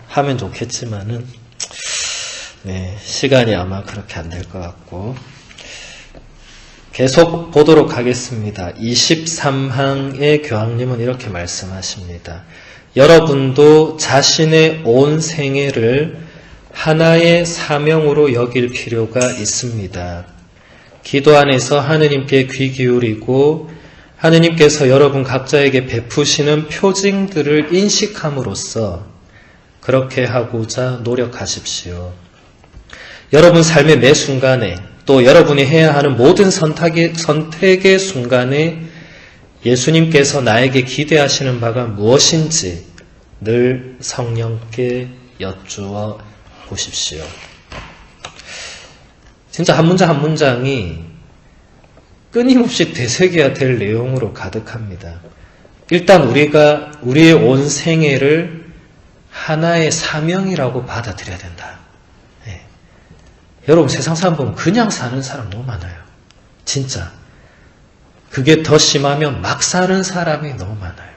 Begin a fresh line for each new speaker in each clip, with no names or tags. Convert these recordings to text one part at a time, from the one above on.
하면 좋겠지만은 시간이 아마 그렇게 안 될 것 같고 계속 보도록 하겠습니다. 23항의 교황님은 이렇게 말씀하십니다. 여러분도 자신의 온 생애를 하나의 사명으로 여길 필요가 있습니다. 기도 안에서 하느님께 귀 기울이고 하느님께서 여러분 각자에게 베푸시는 표징들을 인식함으로써 그렇게 하고자 노력하십시오. 여러분 삶의 매 순간에 또 여러분이 해야 하는 모든 선택의 순간에 예수님께서 나에게 기대하시는 바가 무엇인지 늘 성령께 여쭈어 보십시오. 진짜 한 문장 한 문장이 끊임없이 되새겨야 될 내용으로 가득합니다. 일단 우리가 우리의 온 생애를 하나의 사명이라고 받아들여야 된다. 여러분 세상 사람 보면 그냥 사는 사람 너무 많아요. 진짜. 그게 더 심하면 막 사는 사람이 너무 많아요.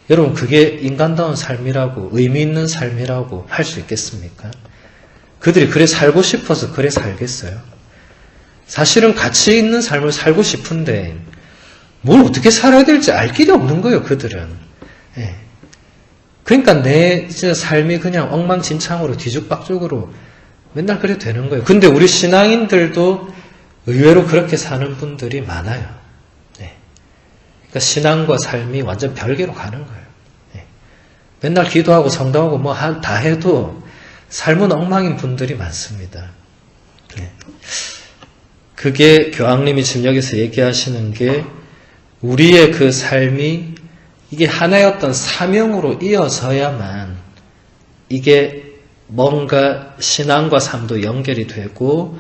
여러분 그게 인간다운 삶이라고 의미 있는 삶이라고 할 수 있겠습니까? 그들이 그래 살고 싶어서 그래 살겠어요? 사실은 가치 있는 삶을 살고 싶은데 뭘 어떻게 살아야 될지 알 길이 없는 거예요. 그들은. 그러니까 내 진짜 삶이 그냥 엉망진창으로 뒤죽박죽으로 맨날 그래 되는 거예요. 근데 우리 신앙인들도 의외로 그렇게 사는 분들이 많아요. 그러니까 신앙과 삶이 완전 별개로 가는 거예요. 맨날 기도하고 성당하고 뭐 다 해도 삶은 엉망인 분들이 많습니다. 그게 교황님이 지금 여기서 얘기하시는 게 우리의 그 삶이 이게 하나의 어떤 사명으로 이어져야만 이게 뭔가 신앙과 삶도 연결이 되고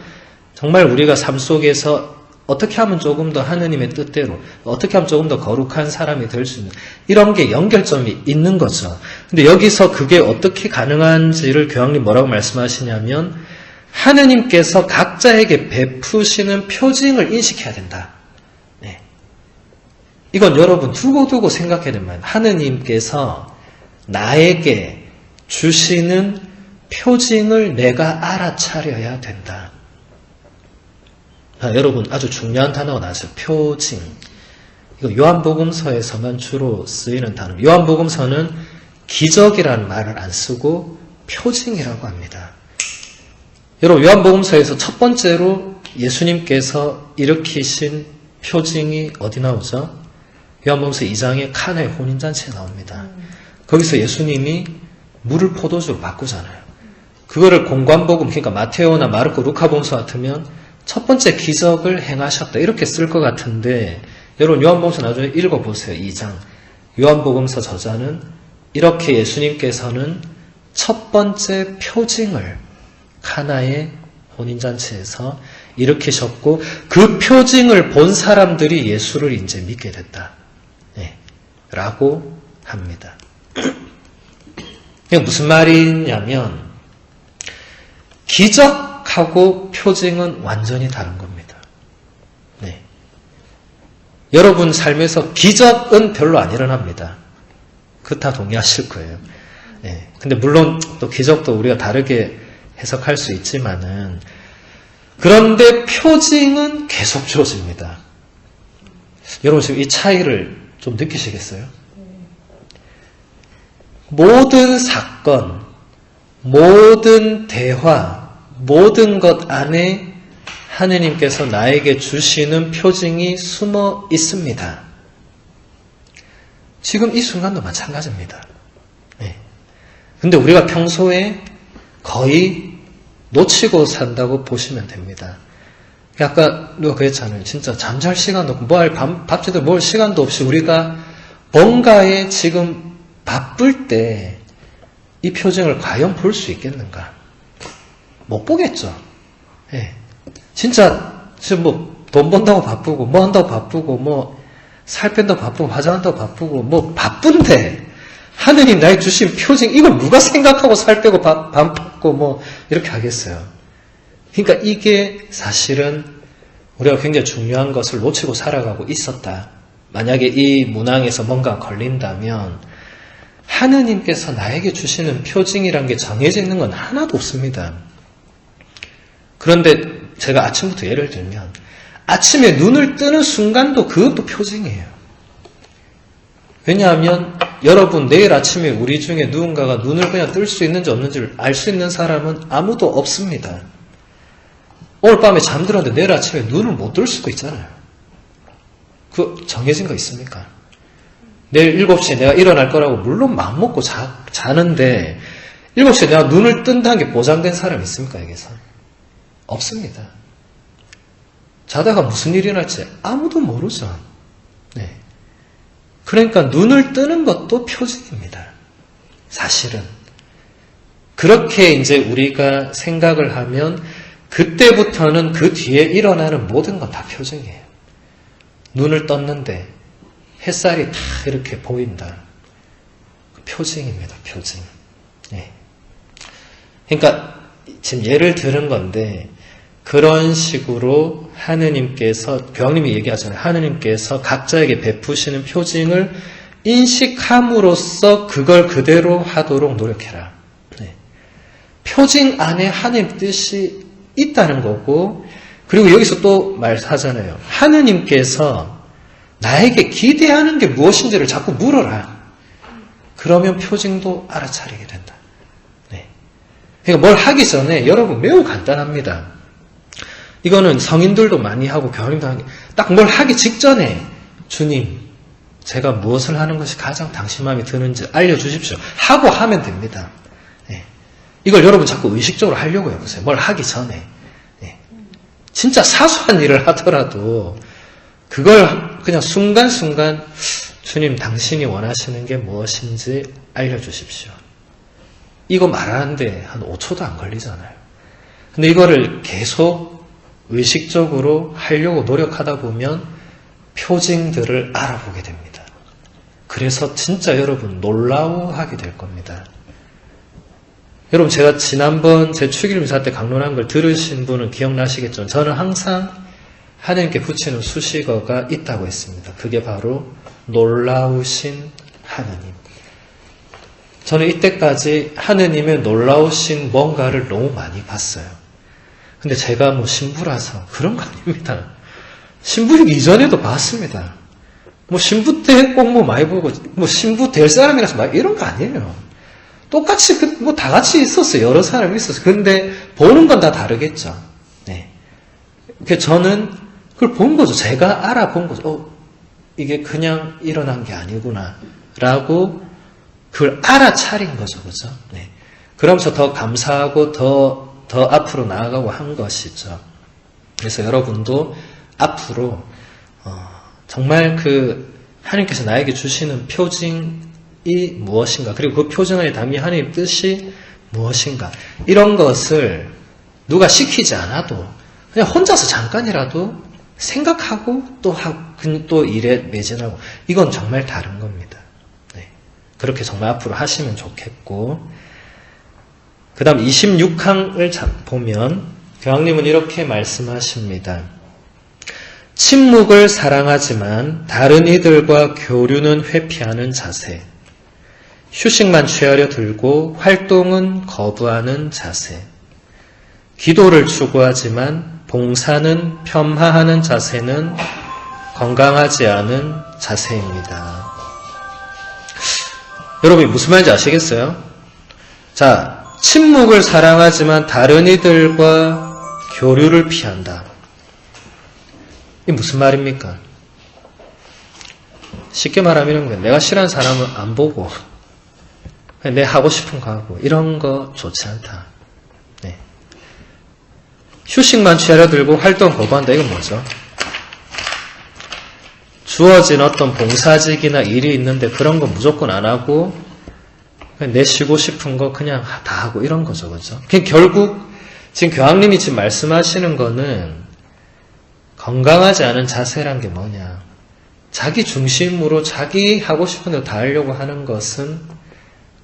정말 우리가 삶 속에서 어떻게 하면 조금 더 하느님의 뜻대로 어떻게 하면 조금 더 거룩한 사람이 될 수 있는 이런 게 연결점이 있는 거죠. 근데 여기서 그게 어떻게 가능한지를 교황님 뭐라고 말씀하시냐면 하느님께서 각자에게 베푸시는 표징을 인식해야 된다. 이건 여러분 두고두고 생각해야 될 말이에요. 하느님께서 나에게 주시는 표징을 내가 알아차려야 된다. 여러분 아주 중요한 단어가 나왔어요. 표징. 이거 요한복음서에서만 주로 쓰이는 단어. 요한복음서는 기적이라는 말을 안 쓰고 표징이라고 합니다. 여러분 요한복음서에서 첫 번째로 예수님께서 일으키신 표징이 어디 나오죠? 요한복음서 2장에 카나의 혼인잔치에 나옵니다. 거기서 예수님이 물을 포도주로 바꾸잖아요. 그거를 공관복음, 그러니까 마테오나 마르코, 루카복음서 같으면 첫 번째 기적을 행하셨다 이렇게 쓸 것 같은데 여러분 요한복음서 나중에 읽어보세요. 2장. 요한복음서 저자는 이렇게 예수님께서는 첫 번째 표징을 카나의 혼인잔치에서 일으키셨고 그 표징을 본 사람들이 예수를 이제 믿게 됐다. 라고 합니다. 이게 무슨 말이냐면 기적하고 표징은 완전히 다른 겁니다. 여러분 삶에서 기적은 별로 안 일어납니다. 그거 다 동의하실 거예요. 근데 물론 또 기적도 우리가 다르게 해석할 수 있지만은 그런데 표징은 계속 주어집니다. 여러분 지금 이 차이를 좀 느끼시겠어요? 모든 사건, 모든 대화, 모든 것 안에 하느님께서 나에게 주시는 표징이 숨어 있습니다. 지금 이 순간도 마찬가지입니다. 근데 우리가 평소에 거의 놓치고 산다고 보시면 됩니다. 아까 누가 그랬잖아요. 진짜 잠잘 시간도 없고 밥 제대로 먹을 시간도 없이 우리가 뭔가에 지금 바쁠 때 이 표징을 과연 볼 수 있겠는가? 못 보겠죠. 진짜 지금 뭐 돈 번다고 바쁘고 뭐 한다고 바쁘고 뭐 살 뺀다고 바쁘고 화장한다고 바쁘고 뭐 바쁜데 하느님 나에게 주신 표징 이걸 누가 생각하고 살 빼고 밥 먹고 뭐 이렇게 하겠어요. 그러니까 이게 사실은 우리가 굉장히 중요한 것을 놓치고 살아가고 있었다. 만약에 이 문항에서 뭔가 걸린다면 하느님께서 나에게 주시는 표징이란 게 정해져 있는 건 하나도 없습니다. 그런데 제가 아침부터 예를 들면 아침에 눈을 뜨는 순간도 그것도 표징이에요. 왜냐하면 여러분 내일 아침에 우리 중에 누군가가 눈을 그냥 뜰 수 있는지 없는지를 알 수 있는 사람은 아무도 없습니다. 오늘 밤에 잠들었는데 내일 아침에 눈을 못 뜰 수도 있잖아요. 그 정해진 거 있습니까? 내일 7시에 내가 일어날 거라고 물론 마음먹고 자는데 7시에 내가 눈을 뜬다는 게 보장된 사람 있습니까? 여기서? 없습니다. 자다가 무슨 일이 날지 아무도 모르죠. 네. 그러니까 눈을 뜨는 것도 표징입니다. 사실은. 그렇게 이제 우리가 생각을 하면 그때부터는 그 뒤에 일어나는 모든 건 다 표징이에요. 눈을 떴는데 햇살이 다 이렇게 보인다. 표징입니다. 표징. 네. 그러니까 지금 예를 들은 건데 그런 식으로 하느님께서 교황님이 얘기하잖아요. 하느님께서 각자에게 베푸시는 표징을 인식함으로써 그걸 그대로 하도록 노력해라. 네. 표징 안에 하느님 뜻이 있다는 거고 그리고 여기서 또 말하잖아요. 하느님께서 나에게 기대하는 게 무엇인지를 자꾸 물어라. 그러면 표징도 알아차리게 된다. 네. 그러니까 뭘 하기 전에 여러분 매우 간단합니다. 이거는 성인들도 많이 하고 교황님도 하는 게 딱 뭘 하기 직전에 주님 제가 무엇을 하는 것이 가장 당신 마음에 드는지 알려주십시오. 하고 하면 됩니다. 네. 이걸 여러분 자꾸 의식적으로 하려고 해보세요. 뭘 하기 전에. 네. 진짜 사소한 일을 하더라도 그걸 그냥 순간순간 주님 당신이 원하시는 게 무엇인지 알려주십시오. 이거 말하는데 한 5초도 안 걸리잖아요. 근데 이거를 계속 의식적으로 하려고 노력하다 보면 표징들을 알아보게 됩니다. 그래서 진짜 여러분 놀라워하게 될 겁니다. 여러분 제가 지난번 제 축일미사 때 강론한 걸 들으신 분은 기억나시겠죠? 저는 항상 하느님께 붙이는 수식어가 있다고 했습니다. 그게 바로 놀라우신 하느님. 저는 이때까지 하느님의 놀라우신 뭔가를 너무 많이 봤어요. 근데 제가 뭐 신부라서 그런 거 아닙니다. 신부이기 이전에도 봤습니다. 뭐 신부 때 꼭 뭐 많이 보고 뭐 신부 될 사람이라서 막 이런 거 아니에요. 똑같이 뭐 다 같이 있었어요. 여러 사람이 있었어요. 근데 보는 건 다 다르겠죠. 네. 그래서 저는 그걸 본 거죠. 제가 알아본 거죠. 이게 그냥 일어난 게 아니구나 라고 그걸 알아차린 거죠. 그죠? 네. 그러면서 더 감사하고 더 앞으로 나아가고 한 것이죠. 그래서 여러분도 앞으로 정말 그 하나님께서 나에게 주시는 표징이 무엇인가 그리고 그 표징 안에 담긴 하나님의 뜻이 무엇인가 이런 것을 누가 시키지 않아도 그냥 혼자서 잠깐이라도 생각하고 또 일에 매진하고 이건 정말 다른 겁니다. 네. 그렇게 정말 앞으로 하시면 좋겠고 그 다음 26항을 보면 교황님은 이렇게 말씀하십니다. 침묵을 사랑하지만 다른 이들과 교류는 회피하는 자세. 휴식만 취하려 들고 활동은 거부하는 자세. 기도를 추구하지만 봉사는 폄하하는 자세는 건강하지 않은 자세입니다. 여러분이 무슨 말인지 아시겠어요? 자, 침묵을 사랑하지만 다른 이들과 교류를 피한다. 이게 무슨 말입니까? 쉽게 말하면 내가 싫어하는 사람은 안 보고 그냥 내 하고 싶은 거 하고 이런 거 좋지 않다. 네. 휴식만 취하려 들고 활동 거부한다. 이건 뭐죠? 주어진 어떤 봉사직이나 일이 있는데 그런 거 무조건 안 하고 그냥 내 쉬고 싶은 거 그냥 다 하고 이런 거죠. 그죠? 결국 지금 교황님이 지금 말씀하시는 거는 건강하지 않은 자세란 게 뭐냐. 자기 중심으로 자기 하고 싶은 대로 다 하려고 하는 것은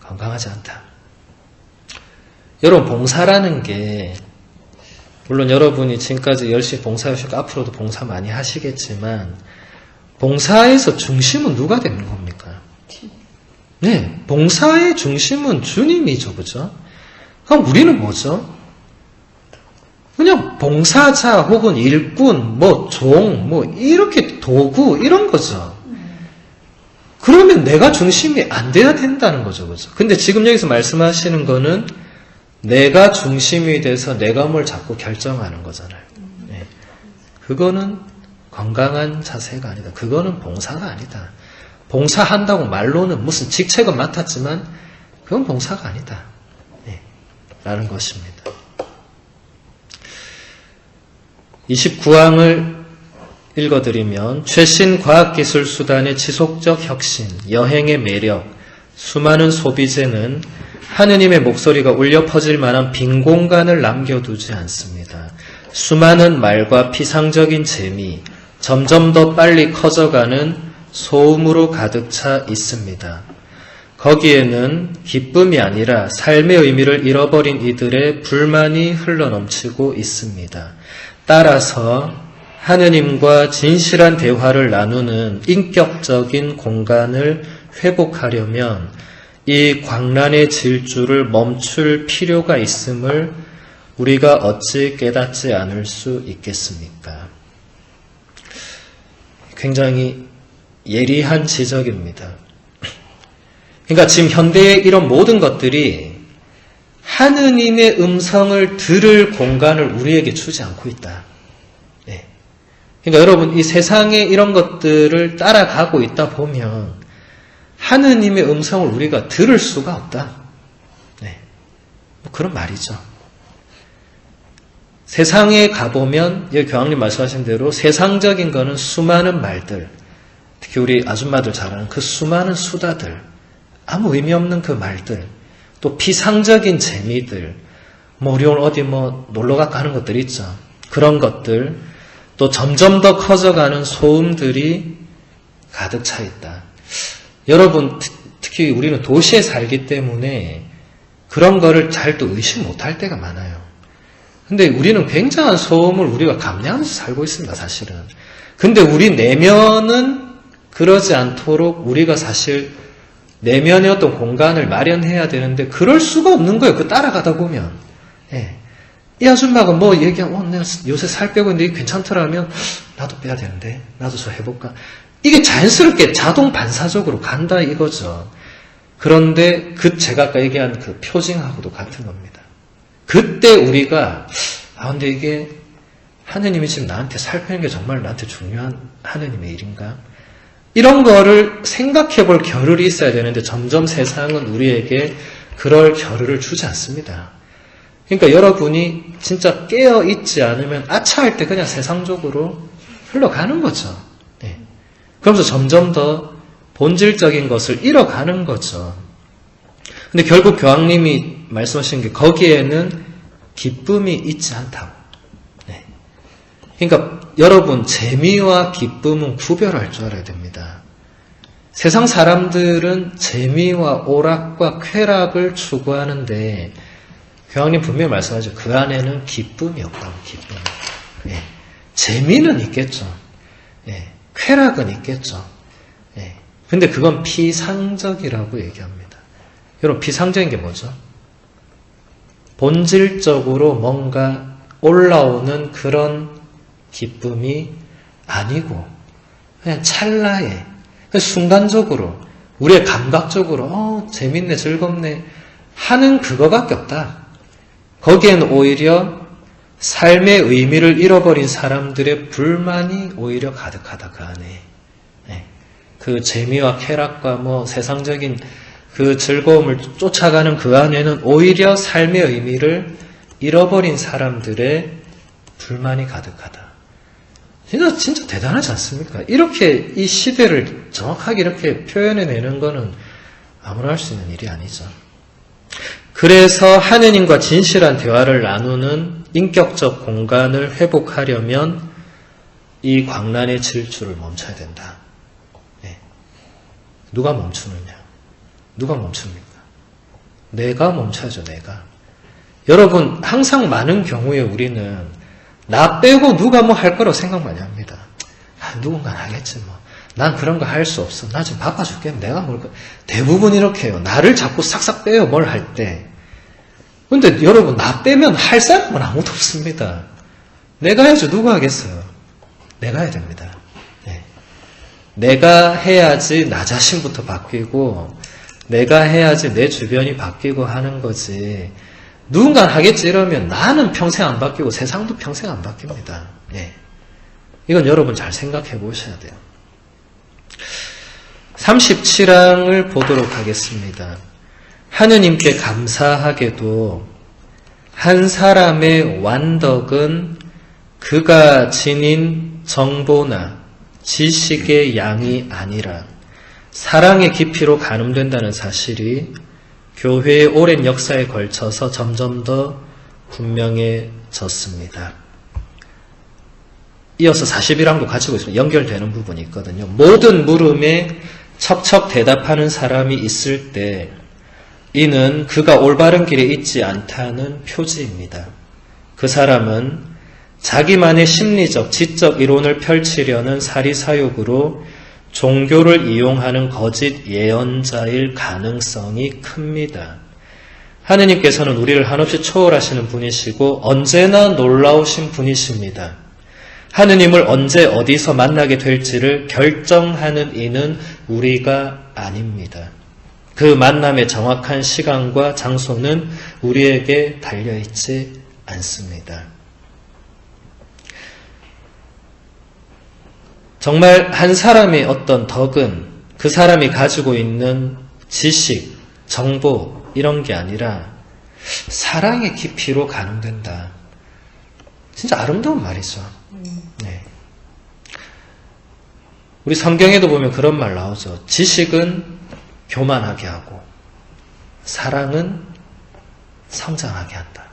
건강하지 않다. 여러분 봉사라는 게 물론 여러분이 지금까지 열심히 봉사하시고 앞으로도 봉사 많이 하시겠지만 봉사에서 중심은 누가 되는 겁니까? 네, 봉사의 중심은 주님이죠, 그죠? 그럼 우리는 뭐죠? 그냥 봉사자 혹은 일꾼, 종, 이렇게 도구, 이런 거죠. 그러면 내가 중심이 안 돼야 된다는 거죠, 그죠? 근데 지금 여기서 말씀하시는 거는 내가 중심이 돼서 내가 뭘 자꾸 결정하는 거잖아요. 네. 그거는 건강한 자세가 아니다. 그거는 봉사가 아니다. 봉사한다고 말로는 무슨 직책은 맡았지만 그건 봉사가 아니다. 네. 라는 것입니다. 29항을 읽어드리면 최신 과학기술 수단의 지속적 혁신, 여행의 매력, 수많은 소비재는 하느님의 목소리가 울려 퍼질 만한 빈 공간을 남겨두지 않습니다. 수많은 말과 피상적인 재미, 점점 더 빨리 커져가는 소음으로 가득 차 있습니다. 거기에는 기쁨이 아니라 삶의 의미를 잃어버린 이들의 불만이 흘러넘치고 있습니다. 따라서 하느님과 진실한 대화를 나누는 인격적인 공간을 회복하려면 이 광란의 질주를 멈출 필요가 있음을 우리가 어찌 깨닫지 않을 수 있겠습니까? 굉장히 예리한 지적입니다. 그러니까 지금 현대의 이런 모든 것들이 하느님의 음성을 들을 공간을 우리에게 주지 않고 있다. 네. 그러니까 여러분, 이 세상에 이런 것들을 따라가고 있다 보면 하느님의 음성을 우리가 들을 수가 없다. 네. 그런 말이죠. 세상에 가보면, 여기 교황님 말씀하신 대로 세상적인 거는 수많은 말들, 특히 우리 아줌마들 잘 아는 그 수많은 수다들, 아무 의미 없는 그 말들, 또 피상적인 재미들, 우리 오늘 어디 놀러가 가는 것들 있죠. 그런 것들, 또 점점 더 커져가는 소음들이 가득 차 있다. 여러분, 특히 우리는 도시에 살기 때문에 그런 거를 잘 또 의식 못할 때가 많아요. 근데 우리는 굉장한 소음을 우리가 감내하면서 살고 있습니다, 사실은. 근데 우리 내면은 그러지 않도록 우리가 사실 내면의 어떤 공간을 마련해야 되는데 그럴 수가 없는 거예요. 그 따라가다 보면. 예. 이 아줌마가 얘기하면 내가 요새 살 빼고 있는데 이게 괜찮더라면 나도 빼야 되는데 나도 저 해볼까. 이게 자연스럽게 자동 반사적으로 간다 이거죠. 그런데 제가 아까 얘기한 그 표징하고도 같은 겁니다. 그때 우리가 근데 이게 하느님이 지금 나한테 살 빼는 게 정말 나한테 중요한 하느님의 일인가? 이런 거를 생각해 볼 겨를이 있어야 되는데 점점 세상은 우리에게 그럴 겨를을 주지 않습니다. 그러니까 여러분이 진짜 깨어 있지 않으면 아차할 때 그냥 세상적으로 흘러가는 거죠. 네. 그러면서 점점 더 본질적인 것을 잃어가는 거죠. 근데 결국 교황님이 말씀하신 게 거기에는 기쁨이 있지 않다고. 네. 그러니까 여러분, 재미와 기쁨은 구별할 줄 알아야 됩니다. 세상 사람들은 재미와 오락과 쾌락을 추구하는데 교황님 분명히 말씀하죠. 그 안에는 기쁨이 없다고. 기쁨. 예. 재미는 있겠죠. 예. 쾌락은 있겠죠. 예. 근데 그건 피상적이라고 얘기합니다. 여러분, 피상적인 게 뭐죠? 본질적으로 뭔가 올라오는 그런 기쁨이 아니고 그냥 찰나에 순간적으로 우리의 감각적으로 재밌네 즐겁네 하는 그거밖에 없다. 거기에는 오히려 삶의 의미를 잃어버린 사람들의 불만이 오히려 가득하다. 그 안에 그 재미와 쾌락과 세상적인 그 즐거움을 쫓아가는 그 안에는 오히려 삶의 의미를 잃어버린 사람들의 불만이 가득하다. 진짜 대단하지 않습니까? 이렇게 이 시대를 정확하게 이렇게 표현해내는 거는 아무나 할 수 있는 일이 아니죠. 그래서 하느님과 진실한 대화를 나누는 인격적 공간을 회복하려면 이 광란의 질주를 멈춰야 된다. 네. 누가 멈추느냐? 누가 멈춥니까? 내가 멈춰야죠, 내가. 여러분, 항상 많은 경우에 우리는 나 빼고 누가 할 거라고 생각 많이 합니다. 누군가 하겠지 난 그런 거 할 수 없어. 나 지금 바빠 죽게. 내가 뭘, 대부분 이렇게 해요. 나를 자꾸 싹싹 빼요. 뭘 할 때. 근데 여러분, 나 빼면 할 사람은 아무도 없습니다. 내가 해야지 누가 하겠어요? 내가 해야 됩니다. 네. 내가 해야지 나 자신부터 바뀌고, 내가 해야지 내 주변이 바뀌고 하는 거지. 누군가 하겠지 이러면 나는 평생 안 바뀌고 세상도 평생 안 바뀝니다. 네. 이건 여러분 잘 생각해 보셔야 돼요. 37항을 보도록 하겠습니다. 하느님께 감사하게도 한 사람의 완덕은 그가 지닌 정보나 지식의 양이 아니라 사랑의 깊이로 가늠된다는 사실이 교회의 오랜 역사에 걸쳐서 점점 더 분명해졌습니다. 이어서 41항도 가지고 있습니다. 연결되는 부분이 있거든요. 모든 물음에 척척 대답하는 사람이 있을 때 이는 그가 올바른 길에 있지 않다는 표지입니다. 그 사람은 자기만의 심리적, 지적 이론을 펼치려는 사리사욕으로 종교를 이용하는 거짓 예언자일 가능성이 큽니다. 하느님께서는 우리를 한없이 초월하시는 분이시고 언제나 놀라우신 분이십니다. 하느님을 언제 어디서 만나게 될지를 결정하는 이는 우리가 아닙니다. 그 만남의 정확한 시간과 장소는 우리에게 달려있지 않습니다. 정말 한 사람의 어떤 덕은 그 사람이 가지고 있는 지식, 정보 이런 게 아니라 사랑의 깊이로 가늠된다. 진짜 아름다운 말이죠. 네. 우리 성경에도 보면 그런 말 나오죠. 지식은 교만하게 하고 사랑은 성장하게 한다.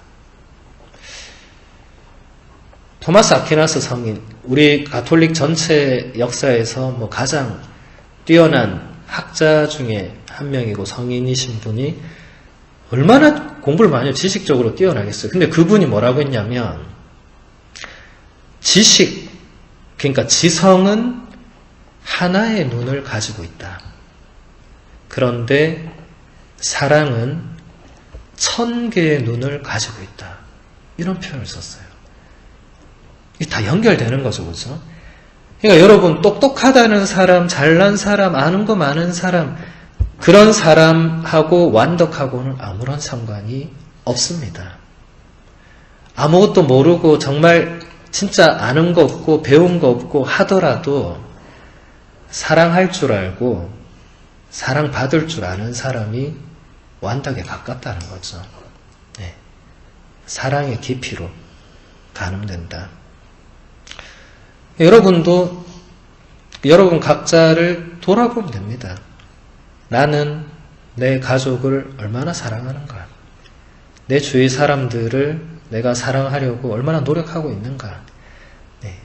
토마스 아퀴나스 성인, 우리 가톨릭 전체 역사에서 가장 뛰어난 학자 중에 한 명이고 성인이신 분이 얼마나 공부를 많이 지식적으로 뛰어나겠어요. 근데 그분이 뭐라고 했냐면 지식, 그러니까 지성은 하나의 눈을 가지고 있다. 그런데 사랑은 1000개의 눈을 가지고 있다. 이런 표현을 썼어요. 이게 다 연결되는 거죠, 그렇죠? 그러니까 여러분 똑똑하다는 사람, 잘난 사람, 아는 거 많은 사람, 그런 사람하고 완덕하고는 아무런 상관이 없습니다. 아무것도 모르고 정말 진짜 아는 거 없고 배운 거 없고 하더라도 사랑할 줄 알고 사랑받을 줄 아는 사람이 완덕에 가깝다는 거죠. 네. 사랑의 깊이로 가늠된다. 여러분도 여러분 각자를 돌아보면 됩니다. 나는 내 가족을 얼마나 사랑하는가? 내 주위 사람들을 내가 사랑하려고 얼마나 노력하고 있는가? 네.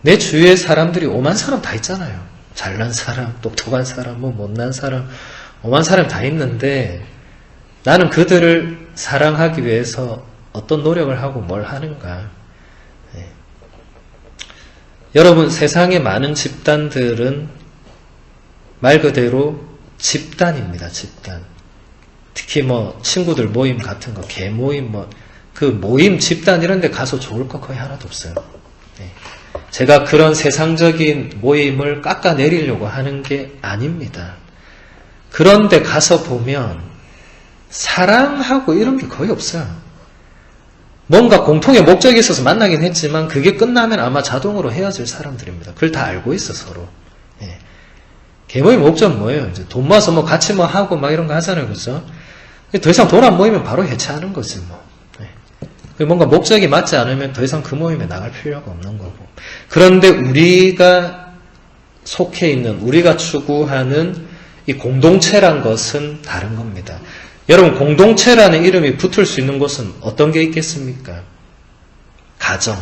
내 주위의 사람들이 오만 사람 다 있잖아요. 잘난 사람, 똑똑한 사람, 못난 사람, 오만 사람 다 있는데 나는 그들을 사랑하기 위해서 어떤 노력을 하고 뭘 하는가? 네. 여러분, 세상의 많은 집단들은 말 그대로 집단입니다. 집단. 특히 친구들 모임 같은 거, 개 모임, 그 모임, 집단 이런 데 가서 좋을 거 거의 하나도 없어요. 네. 제가 그런 세상적인 모임을 깎아내리려고 하는 게 아닙니다. 그런데 가서 보면 사랑하고 이런 게 거의 없어요. 뭔가 공통의 목적이 있어서 만나긴 했지만 그게 끝나면 아마 자동으로 헤어질 사람들입니다. 그걸 다 알고 있어 서로. 예. 개모임 목적은 뭐예요? 이제 돈 모아서 같이 하고 이런 거 하잖아요, 그죠? 더 이상 돈 안 모이면 바로 해체하는 거지 예. 뭔가 목적이 맞지 않으면 더 이상 그 모임에 나갈 필요가 없는 거고. 그런데 우리가 속해 있는, 우리가 추구하는 이 공동체란 것은 다른 겁니다. 여러분, 공동체라는 이름이 붙을 수 있는 곳은 어떤 게 있겠습니까? 가정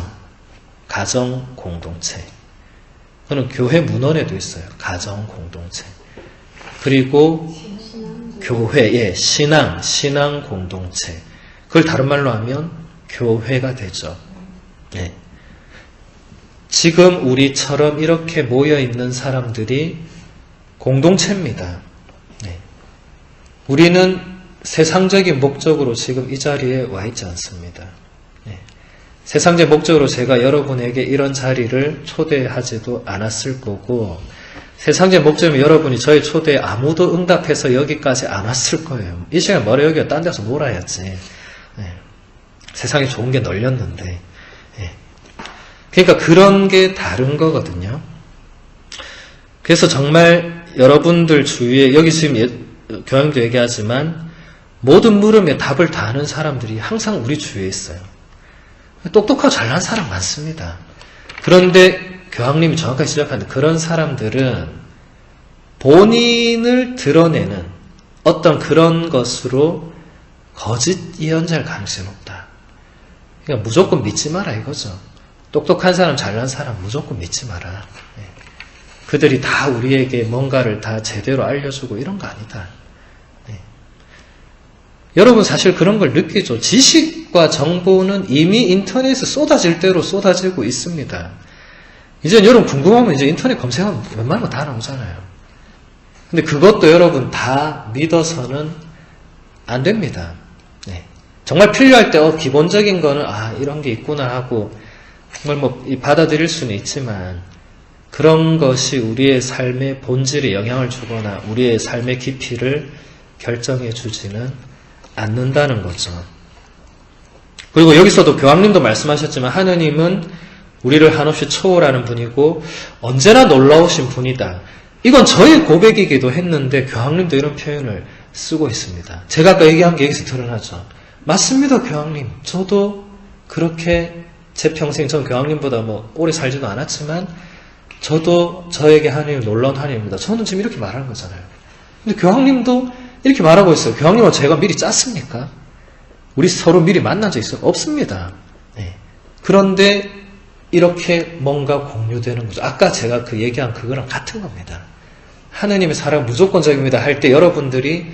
공동체. 그는 교회 문헌에도 있어요. 가정 공동체. 그리고 교회, 신앙 공동체. 그걸 다른 말로 하면 교회가 되죠. 네. 지금 우리처럼 이렇게 모여있는 사람들이 공동체입니다. 네. 우리는 세상적인 목적으로 지금 이 자리에 와 있지 않습니다. 네. 세상적 목적으로 제가 여러분에게 이런 자리를 초대하지도 않았을 거고, 세상적 목적이면 여러분이 저의 초대에 아무도 응답해서 여기까지 안 왔을 거예요. 이 시간에 뭐래 여기가 딴 데서 놀아야지. 네. 세상에 좋은 게 널렸는데. 네. 그러니까 그런 게 다른 거거든요. 그래서 정말 여러분들 주위에, 여기 지금 교양도 얘기하지만 모든 물음에 답을 다 아는 사람들이 항상 우리 주위에 있어요. 똑똑하고 잘난 사람 많습니다. 그런데 교황님이 정확하게 지적하는데 그런 사람들은 본인을 드러내는 어떤 그런 것으로 거짓 예언자일 가능성이 높다. 그러니까 무조건 믿지 마라 이거죠. 똑똑한 사람, 잘난 사람 무조건 믿지 마라. 그들이 다 우리에게 뭔가를 다 제대로 알려주고 이런 거 아니다. 여러분 사실 그런 걸 느끼죠. 지식과 정보는 이미 인터넷에 쏟아질 대로 쏟아지고 있습니다. 이제 여러분 궁금하면 이제 인터넷 검색하면 웬만한 거 다 나오잖아요. 근데 그것도 여러분 다 믿어서는 안 됩니다. 네. 정말 필요할 때 기본적인 거는 이런 게 있구나 하고 정말 받아들일 수는 있지만 그런 것이 우리의 삶의 본질에 영향을 주거나 우리의 삶의 깊이를 결정해 주지는 않는다는 거죠. 그리고 여기서도 교황님도 말씀하셨지만 하느님은 우리를 한없이 초월하는 분이고 언제나 놀라우신 분이다. 이건 저의 고백이기도 했는데 교황님도 이런 표현을 쓰고 있습니다. 제가 아까 얘기한 게 여기서 드러나죠. 맞습니다, 교황님. 저도 그렇게 제 평생, 전 교황님보다 오래 살지도 않았지만 저도 저에게 하느님 놀라운 하느님입니다. 저는 지금 이렇게 말하는 거잖아요. 근데 교황님도 이렇게 말하고 있어요. 교황님과 제가 미리 짰습니까? 우리 서로 미리 만난 적 있어요? 없습니다. 네. 그런데 이렇게 뭔가 공유되는 거죠. 아까 제가 그 얘기한 그거랑 같은 겁니다. 하느님의 사랑은 무조건적입니다 할 때 여러분들이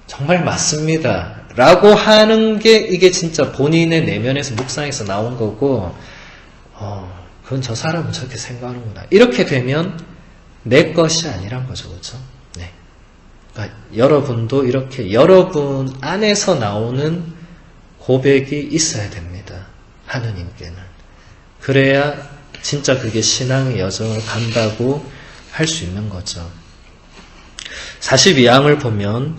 정말 맞습니다 라고 하는 게 이게 진짜 본인의 내면에서 묵상에서 나온 거고 그건 저 사람은 저렇게 생각하는구나. 이렇게 되면 내 것이 아니란 거죠. 그렇죠? 네. 그러니까 여러분도 이렇게 여러분 안에서 나오는 고백이 있어야 됩니다. 하느님께는. 그래야 진짜 그게 신앙의 여정을 간다고 할 수 있는 거죠. 42항을 보면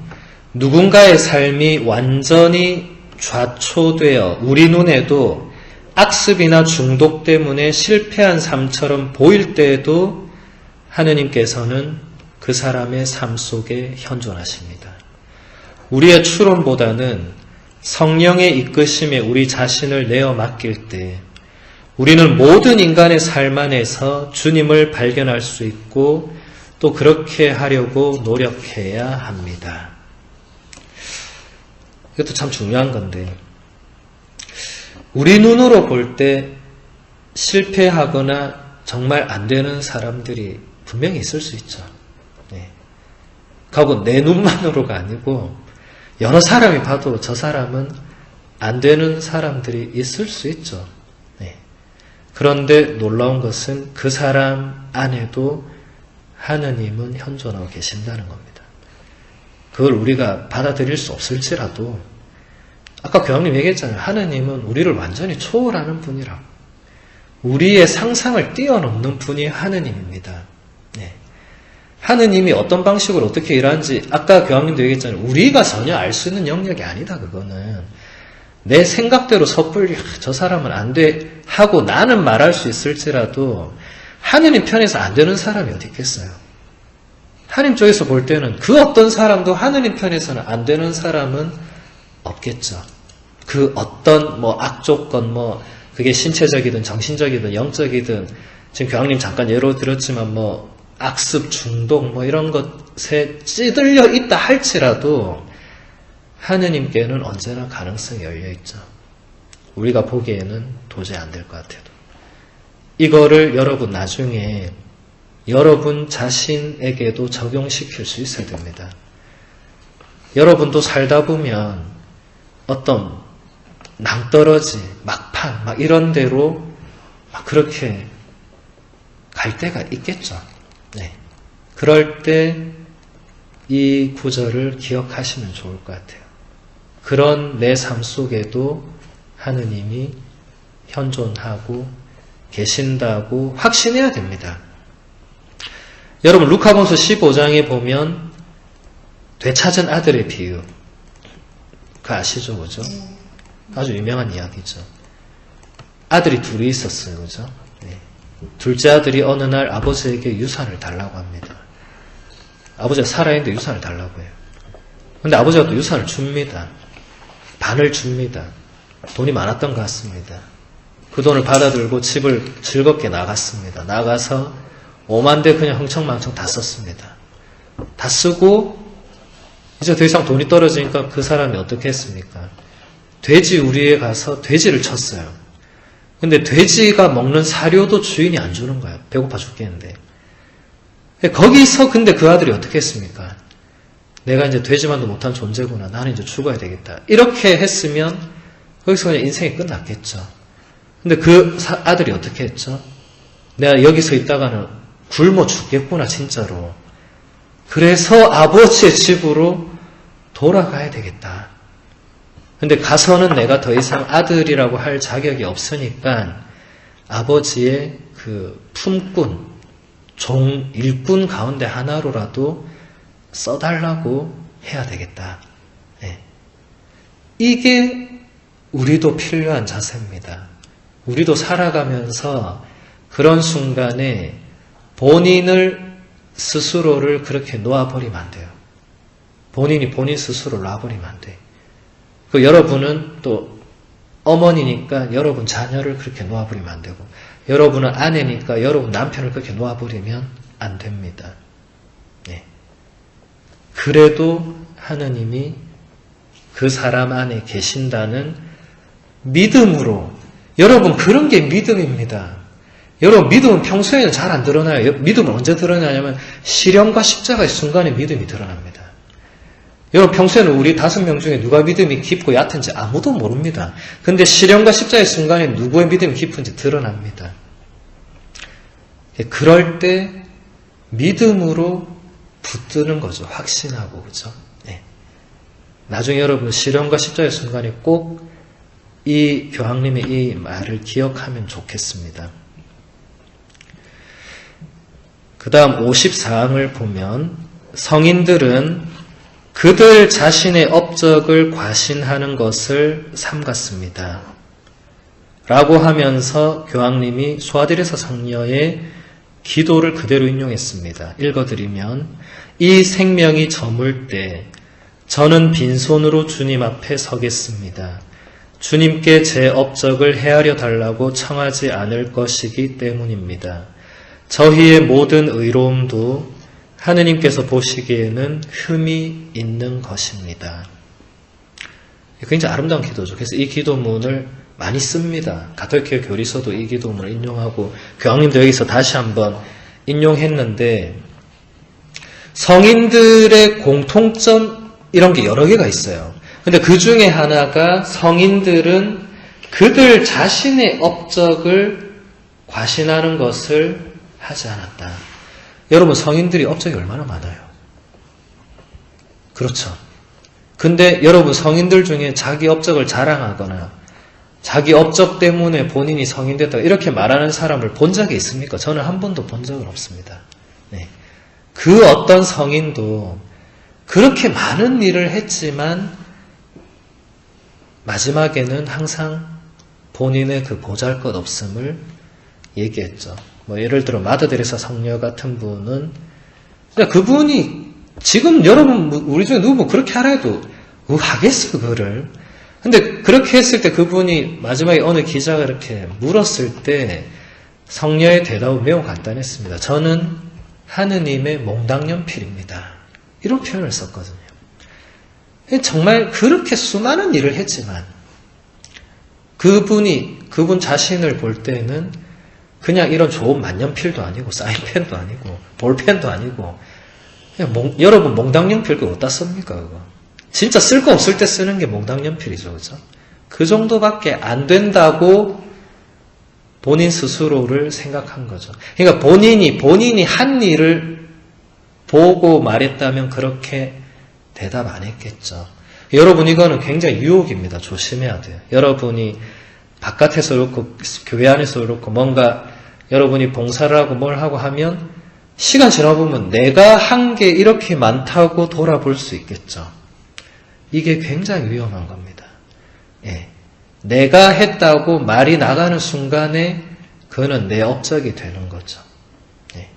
누군가의 삶이 완전히 좌초되어 우리 눈에도 악습이나 중독 때문에 실패한 삶처럼 보일 때에도 하느님께서는 그 사람의 삶 속에 현존하십니다. 우리의 추론보다는 성령의 이끄심에 우리 자신을 내어 맡길 때 우리는 모든 인간의 삶 안에서 주님을 발견할 수 있고 또 그렇게 하려고 노력해야 합니다. 이것도 참 중요한 건데 우리 눈으로 볼 때 실패하거나 정말 안 되는 사람들이 분명히 있을 수 있죠. 네. 그리고 내 눈만으로가 아니고 여러 사람이 봐도 저 사람은 안 되는 사람들이 있을 수 있죠. 네. 그런데 놀라운 것은 그 사람 안에도 하느님은 현존하고 계신다는 겁니다. 그걸 우리가 받아들일 수 없을지라도 아까 교황님 얘기했잖아요. 하느님은 우리를 완전히 초월하는 분이라고. 우리의 상상을 뛰어넘는 분이 하느님입니다. 네. 하느님이 어떤 방식으로 어떻게 일하는지 아까 교황님도 얘기했잖아요. 우리가 전혀 알 수 있는 영역이 아니다. 그거는 내 생각대로 섣불리 저 사람은 안 돼 하고 나는 말할 수 있을지라도 하느님 편에서 안 되는 사람이 어디 있겠어요. 하느님 쪽에서 볼 때는 그 어떤 사람도 하느님 편에서는 안 되는 사람은 없겠죠. 그 어떤 악조건 그게 신체적이든 정신적이든 영적이든 지금 교황님 잠깐 예로 들었지만 악습, 중독 이런 것에 찌들려 있다 할지라도 하느님께는 언제나 가능성이 열려 있죠. 우리가 보기에는 도저히 안 될 것 같아도. 이거를 여러분 나중에 여러분 자신에게도 적용시킬 수 있어야 됩니다. 여러분도 살다 보면 어떤 낭떠러지, 막판, 이런 데로 그렇게 갈 때가 있겠죠. 네. 그럴 때 이 구절을 기억하시면 좋을 것 같아요. 그런 내 삶 속에도 하느님이 현존하고 계신다고 확신해야 됩니다. 여러분 루카복음서 15장에 보면 되찾은 아들의 비유 그거 아시죠? 그죠? 아주 유명한 이야기죠. 아들이 둘이 있었어요. 그죠? 네. 둘째 아들이 어느 날 아버지에게 유산을 달라고 합니다. 아버지가 살아있는데 유산을 달라고 해요. 근데 아버지가 또 유산을 줍니다. 반을 줍니다. 돈이 많았던 것 같습니다. 그 돈을 받아들고 집을 즐겁게 나갔습니다. 나가서 5만 대 그냥 흥청망청 다 썼습니다. 다 쓰고 이제 더 이상 돈이 떨어지니까 그 사람이 어떻게 했습니까? 돼지 우리에 가서 돼지를 쳤어요. 근데 돼지가 먹는 사료도 주인이 안 주는 거예요. 배고파 죽겠는데. 거기서 근데 그 아들이 어떻게 했습니까? 내가 이제 돼지만도 못한 존재구나. 나는 이제 죽어야 되겠다. 이렇게 했으면 거기서 그냥 인생이 끝났겠죠. 근데 그 아들이 어떻게 했죠? 내가 여기서 있다가는 굶어 죽겠구나 진짜로. 그래서 아버지의 집으로 돌아가야 되겠다. 근데 가서는 내가 더 이상 아들이라고 할 자격이 없으니까 아버지의 그 품꾼, 종, 일꾼 가운데 하나로라도 써달라고 해야 되겠다. 네. 이게 우리도 필요한 자세입니다. 우리도 살아가면서 그런 순간에 본인을 스스로를 그렇게 놓아버리면 안 돼요. 본인이 본인 스스로를 놔버리면 안 돼. 그 여러분은 또 어머니니까 여러분 자녀를 그렇게 놓아버리면 안 되고, 여러분은 아내니까 여러분 남편을 그렇게 놓아버리면 안 됩니다. 네. 그래도 하느님이 그 사람 안에 계신다는 믿음으로, 여러분 그런 게 믿음입니다. 여러분 믿음은 평소에는 잘 안 드러나요. 믿음은 언제 드러나냐면 시련과 십자가의 순간에 믿음이 드러납니다. 여러분 평소에는 우리 5명 중에 누가 믿음이 깊고 얕은지 아무도 모릅니다. 근데 시련과 십자가의 순간에 누구의 믿음이 깊은지 드러납니다. 그럴 때 믿음으로 붙드는 거죠. 확신하고, 그죠? 네. 나중에 여러분 시련과 십자가의 순간에 꼭 이 교황님의 이 말을 기억하면 좋겠습니다. 그 다음 54항을 보면 성인들은 그들 자신의 업적을 과신하는 것을 삼갔습니다. 라고 하면서 교황님이 소아데레사 성녀의 기도를 그대로 인용했습니다. 읽어드리면 이 생명이 저물 때 저는 빈손으로 주님 앞에 서겠습니다. 주님께 제 업적을 헤아려 달라고 청하지 않을 것이기 때문입니다. 저희의 모든 의로움도 하느님께서 보시기에는 흠이 있는 것입니다. 굉장히 아름다운 기도죠. 그래서 이 기도문을 많이 씁니다. 가톨릭 교리서도 이 기도문을 인용하고 교황님도 여기서 다시 한번 인용했는데, 성인들의 공통점 이런 게 여러 개가 있어요. 근데 그 중에 하나가 성인들은 그들 자신의 업적을 과신하는 것을 하지 않았다. 여러분 성인들이 업적이 얼마나 많아요? 그렇죠. 근데 여러분 성인들 중에 자기 업적을 자랑하거나 자기 업적 때문에 본인이 성인 됐다 이렇게 말하는 사람을 본 적이 있습니까? 저는 한 번도 본 적은 없습니다. 네. 그 어떤 성인도 그렇게 많은 일을 했지만 마지막에는 항상 본인의 그 보잘것없음을 얘기했죠. 뭐 예를 들어 마더 데레사 성녀 같은 분은 그분이 지금 여러분 우리 중에 누구 그렇게 하라 해도 하겠어요 그거를. 근데 그렇게 했을 때 그분이 마지막에 어느 기자가 이렇게 물었을 때 성녀의 대답은 매우 간단했습니다. 저는 하느님의 몽당연필입니다. 이런 표현을 썼거든요. 정말 그렇게 수많은 일을 했지만 그분 자신을 볼 때는 그냥 이런 좋은 만년필도 아니고 사인펜도 아니고 볼펜도 아니고 그냥 여러분 몽당연필 그거 어디다 씁니까 그거? 진짜 쓸 거 없을 때 쓰는 게 몽당연필이죠. 그죠? 그 정도밖에 안 된다고 본인 스스로를 생각한 거죠. 그러니까 본인이 한 일을 보고 말했다면 그렇게 대답 안 했겠죠. 여러분, 이거는 굉장히 유혹입니다. 조심해야 돼요. 여러분이 바깥에서 그렇고 교회 안에서 그렇고 뭔가 여러분이 봉사를 하고 뭘 하고 하면 시간 지나보면 내가 한 게 이렇게 많다고 돌아볼 수 있겠죠. 이게 굉장히 위험한 겁니다. 예. 내가 했다고 말이 나가는 순간에 그거는 내 업적이 되는 거죠. 예.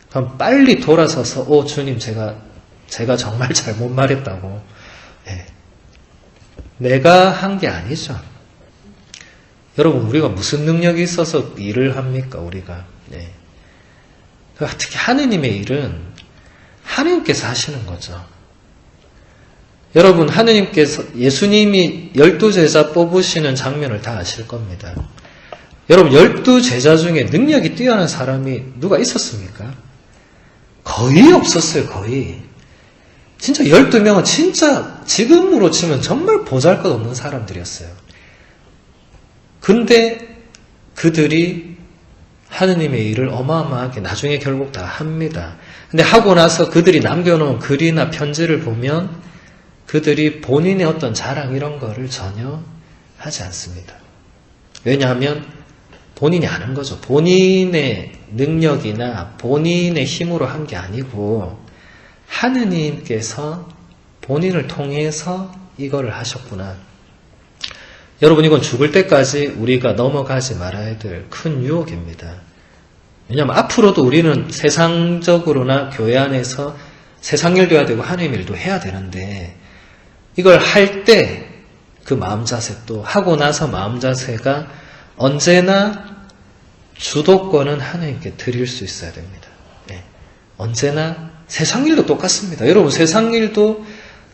그럼 빨리 돌아서서 주님 제가 정말 잘못 말했다고. 예. 내가 한 게 아니죠. 여러분, 우리가 무슨 능력이 있어서 일을 합니까? 우리가. 예. 특히 하느님의 일은 하느님께서 하시는 거죠. 여러분, 하느님께서 예수님이 12제자 뽑으시는 장면을 다 아실 겁니다. 여러분, 12제자 중에 능력이 뛰어난 사람이 누가 있었습니까? 거의 없었어요. 거의. 진짜 12명은 진짜 지금으로 치면 정말 보잘것없는 사람들이었어요. 근데 그들이 하느님의 일을 어마어마하게 나중에 결국 다 합니다. 근데 하고 나서 그들이 남겨놓은 글이나 편지를 보면 그들이 본인의 어떤 자랑 이런 거를 전혀 하지 않습니다. 왜냐하면 본인이 아는 거죠. 본인의 능력이나 본인의 힘으로 한 게 아니고 하느님께서 본인을 통해서 이거를 하셨구나. 여러분, 이건 죽을 때까지 우리가 넘어가지 말아야 될 큰 유혹입니다. 왜냐하면 앞으로도 우리는 세상적으로나 교회 안에서 세상 일도 해야 되고 하나님 일도 해야 되는데 이걸 할 때 그 마음 자세 또 하고 나서 마음 자세가 언제나 주도권은 하나님께 드릴 수 있어야 됩니다. 네. 언제나 세상 일도 똑같습니다. 여러분, 세상 일도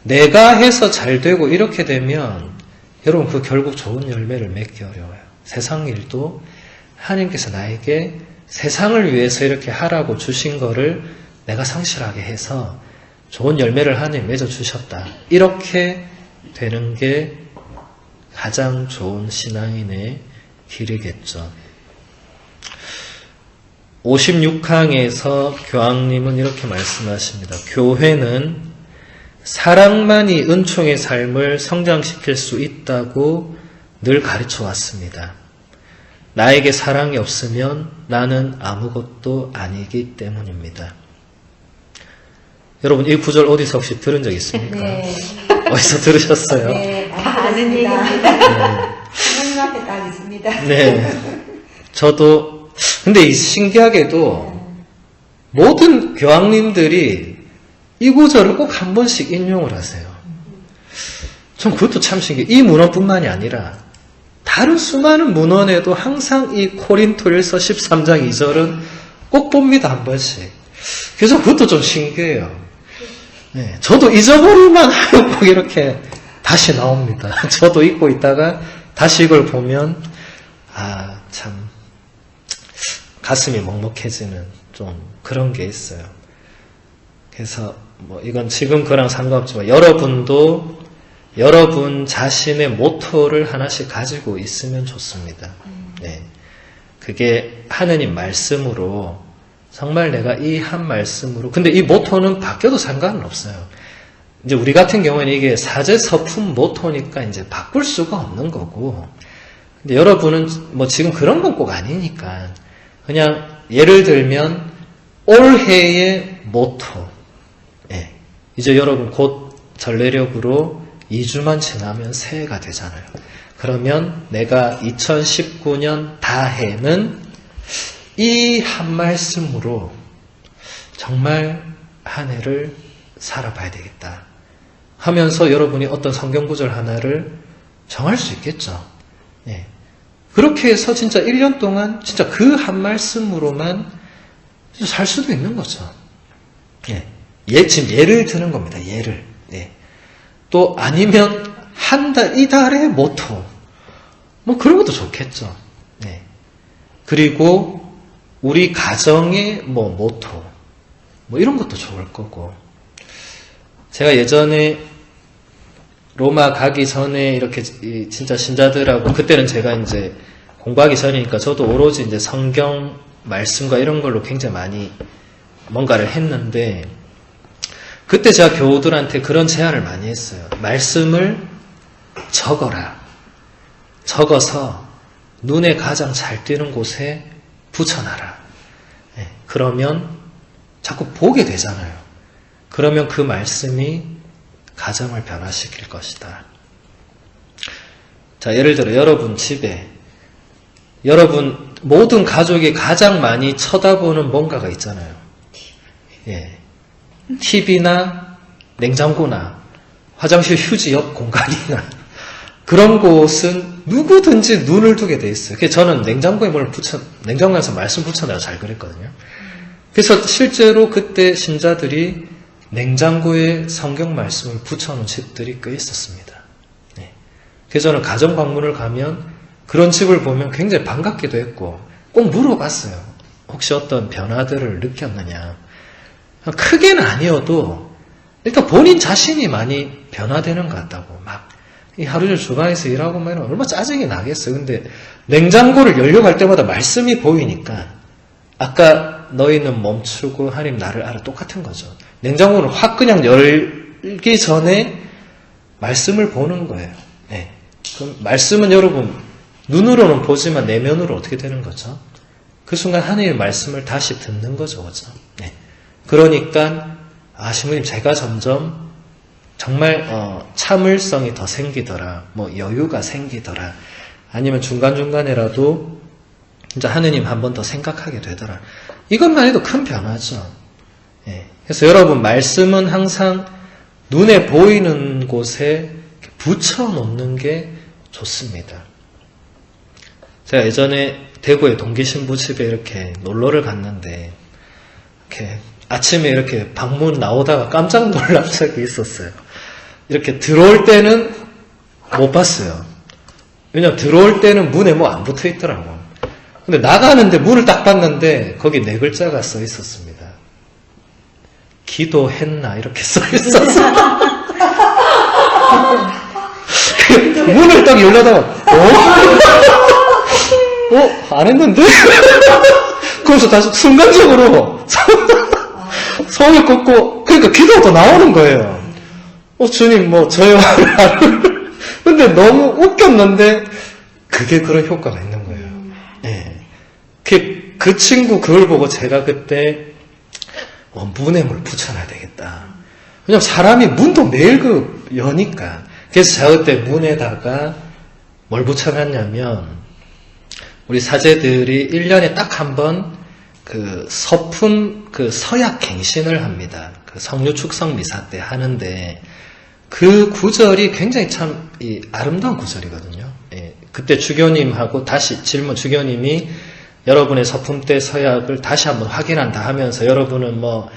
내가 해서 잘 되고 이렇게 되면 여러분, 그 결국 좋은 열매를 맺기 어려워요. 세상 일도 하나님께서 나에게 세상을 위해서 이렇게 하라고 주신 거를 내가 상실하게 해서 좋은 열매를 하나님 맺어주셨다. 이렇게 되는 게 가장 좋은 신앙인의 길이겠죠. 56항에서 교황님은 이렇게 말씀하십니다. 교회는 사랑만이 은총의 삶을 성장시킬 수 있다고 늘 가르쳐 왔습니다. 나에게 사랑이 없으면 나는 아무것도 아니기 때문입니다. 여러분, 이 구절 어디서 혹시 들은 적 있습니까?
네.
어디서 들으셨어요?
네, 다 아는 얘기입니다. 하나님 앞에 딱 있습니다.
네. 저도, 근데 이 신기하게도 모든 교황님들이 이 구절을 꼭 한 번씩 인용을 하세요. 전 그것도 참 신기해요. 이 문헌뿐만이 아니라 다른 수많은 문헌에도 항상 이 코린토일서 13장 2절은 꼭 봅니다. 한 번씩. 그래서 그것도 좀 신기해요. 네, 저도 잊어버릴만 하면 꼭 이렇게 다시 나옵니다. 저도 잊고 있다가 다시 이걸 보면 참 가슴이 먹먹해지는 좀 그런 게 있어요. 그래서 이건 지금 그랑 상관없지만 여러분도 여러분 자신의 모토를 하나씩 가지고 있으면 좋습니다. 네. 그게 하느님 말씀으로 정말 내가 이 한 말씀으로 근데 이 모토는 바뀌어도 상관은 없어요. 이제 우리 같은 경우에는 이게 사제서품 모토니까 이제 바꿀 수가 없는 거고 근데 여러분은 지금 그런 건 꼭 아니니까 그냥 예를 들면 올해의 모토 예. 이제 여러분 곧 전례력으로 2주만 지나면 새해가 되잖아요. 그러면 내가 2019년 다해는 이 한 말씀으로 정말 한 해를 살아봐야 되겠다 하면서 여러분이 어떤 성경 구절 하나를 정할 수 있겠죠. 예. 그렇게 해서 진짜 1년 동안 진짜 그 한 말씀으로만 살 수도 있는 거죠. 예. 지금 예를 드는 겁니다. 예를. 예. 또 아니면 이달의 모토. 그런 것도 좋겠죠. 예. 그리고 우리 가정의 모토. 이런 것도 좋을 거고. 제가 예전에 로마 가기 전에 이렇게 진짜 신자들하고 그때는 제가 이제 공부하기 전이니까 저도 오로지 이제 성경 말씀과 이런 걸로 굉장히 많이 뭔가를 했는데, 그때 제가 교우들한테 그런 제안을 많이 했어요. 말씀을 적어라. 적어서 눈에 가장 잘 띄는 곳에 붙여놔라. 예, 그러면 자꾸 보게 되잖아요. 그러면 그 말씀이 가정을 변화시킬 것이다. 자, 예를 들어 여러분 집에 여러분 모든 가족이 가장 많이 쳐다보는 뭔가가 있잖아요. 예. TV나 냉장고나 화장실 휴지 옆 공간이나 그런 곳은 누구든지 눈을 두게 돼 있어요. 그래서 저는 냉장고에서 말씀 붙여놔야 잘 그랬거든요. 그래서 실제로 그때 신자들이 냉장고에 성경 말씀을 붙여놓은 집들이 꽤 있었습니다. 네. 그래서 저는 가정 방문을 가면 그런 집을 보면 굉장히 반갑기도 했고 꼭 물어봤어요. 혹시 어떤 변화들을 느꼈느냐. 크게는 아니어도 일단 본인 자신이 많이 변화되는 것 같다고. 막 이 하루 종일 주방에서 일하고 막 이러면 얼마나 짜증이 나겠어요. 근데 냉장고를 열려고 할 때마다 말씀이 보이니까 아까 너희는 멈추고 하나님 나를 알아 똑같은 거죠. 냉장고를 확 그냥 열기 전에 말씀을 보는 거예요. 네. 그럼 말씀은 여러분 눈으로는 보지만 내면으로 어떻게 되는 거죠? 그 순간 하나님의 말씀을 다시 듣는 거죠. 그죠? 네. 그러니까 신부님 제가 점점 정말 참을성이 더 생기더라. 뭐 여유가 생기더라. 아니면 중간중간에라도 진짜 하느님 한 번 더 생각하게 되더라. 이것만 해도 큰 변화죠. 예. 그래서 여러분 말씀은 항상 눈에 보이는 곳에 붙여놓는 게 좋습니다. 제가 예전에 대구의 동기신부 집에 이렇게 놀러를 갔는데 이렇게 아침에 이렇게 방문 나오다가 깜짝 놀란 적이 있었어요. 이렇게 들어올 때는 못 봤어요. 왜냐면 들어올 때는 문에 뭐 안 붙어 있더라고. 근데 나가는데 문을 딱 봤는데 거기 4글자가 써 있었습니다. 기도했나 이렇게 써 있었어요. 문을 딱 열려다가 안 했는데? 그러면서 다시 순간적으로 성을 꽂고 그러니까 기도가 나오는 거예요. 주님 뭐 저요. 근데 너무 웃겼는데 그게 그런 효과가 있는 거예요. 예. 그 친구 그걸 보고 제가 그때 문에 뭘 붙여놔야 되겠다. 왜냐면 사람이 문도 매일 여니까. 그래서 제가 그때 문에다가 뭘 붙여놨냐면 우리 사제들이 1년에 딱 한 번 서품 서약 갱신을 합니다. 성류 축성 미사 때 하는데 그 구절이 굉장히 참 아름다운 구절이거든요. 예, 그때 주교님하고 다시 주교님이 여러분의 서품 때 서약을 다시 한번 확인한다 하면서 여러분은 뭐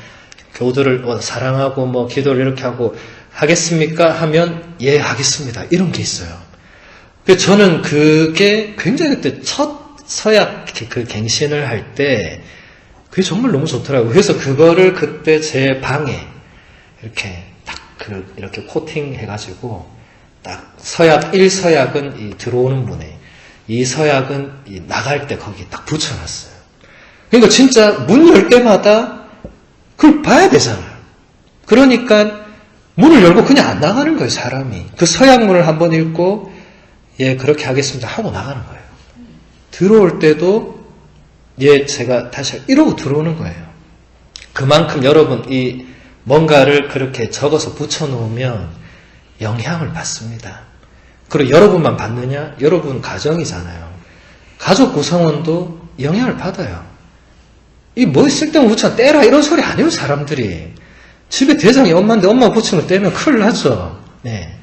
교우들을 사랑하고 뭐 기도를 이렇게 하고 하겠습니까? 하면 예 하겠습니다. 이런 게 있어요. 그래서 저는 그게 굉장히 그때 첫 서약 그 갱신을 할 때 그게 정말 너무 좋더라고요. 그래서 그거를 그때 제 방에 이렇게 딱 이렇게 코팅 해가지고 딱 서약 1서약은 들어오는 문에 2서약은 나갈 때 거기 딱 붙여놨어요. 그러니까 진짜 문 열 때마다 그걸 봐야 되잖아요. 그러니까 문을 열고 그냥 안 나가는 거예요, 사람이. 그 서약문을 한번 읽고 예 그렇게 하겠습니다 하고 나가는 거예요. 들어올 때도 예 제가 다시 이러고 들어오는 거예요. 그만큼 여러분 뭔가를 그렇게 적어서 붙여놓으면 영향을 받습니다. 그리고 여러분만 받느냐? 여러분 가정이잖아요. 가족 구성원도 영향을 받아요. 뭐 쓸데없는 붙여 떼라 이런 소리 안 해요, 사람들이. 집에 대장이 엄마인데 엄마가 붙인 거 떼면 큰일 나죠. 네.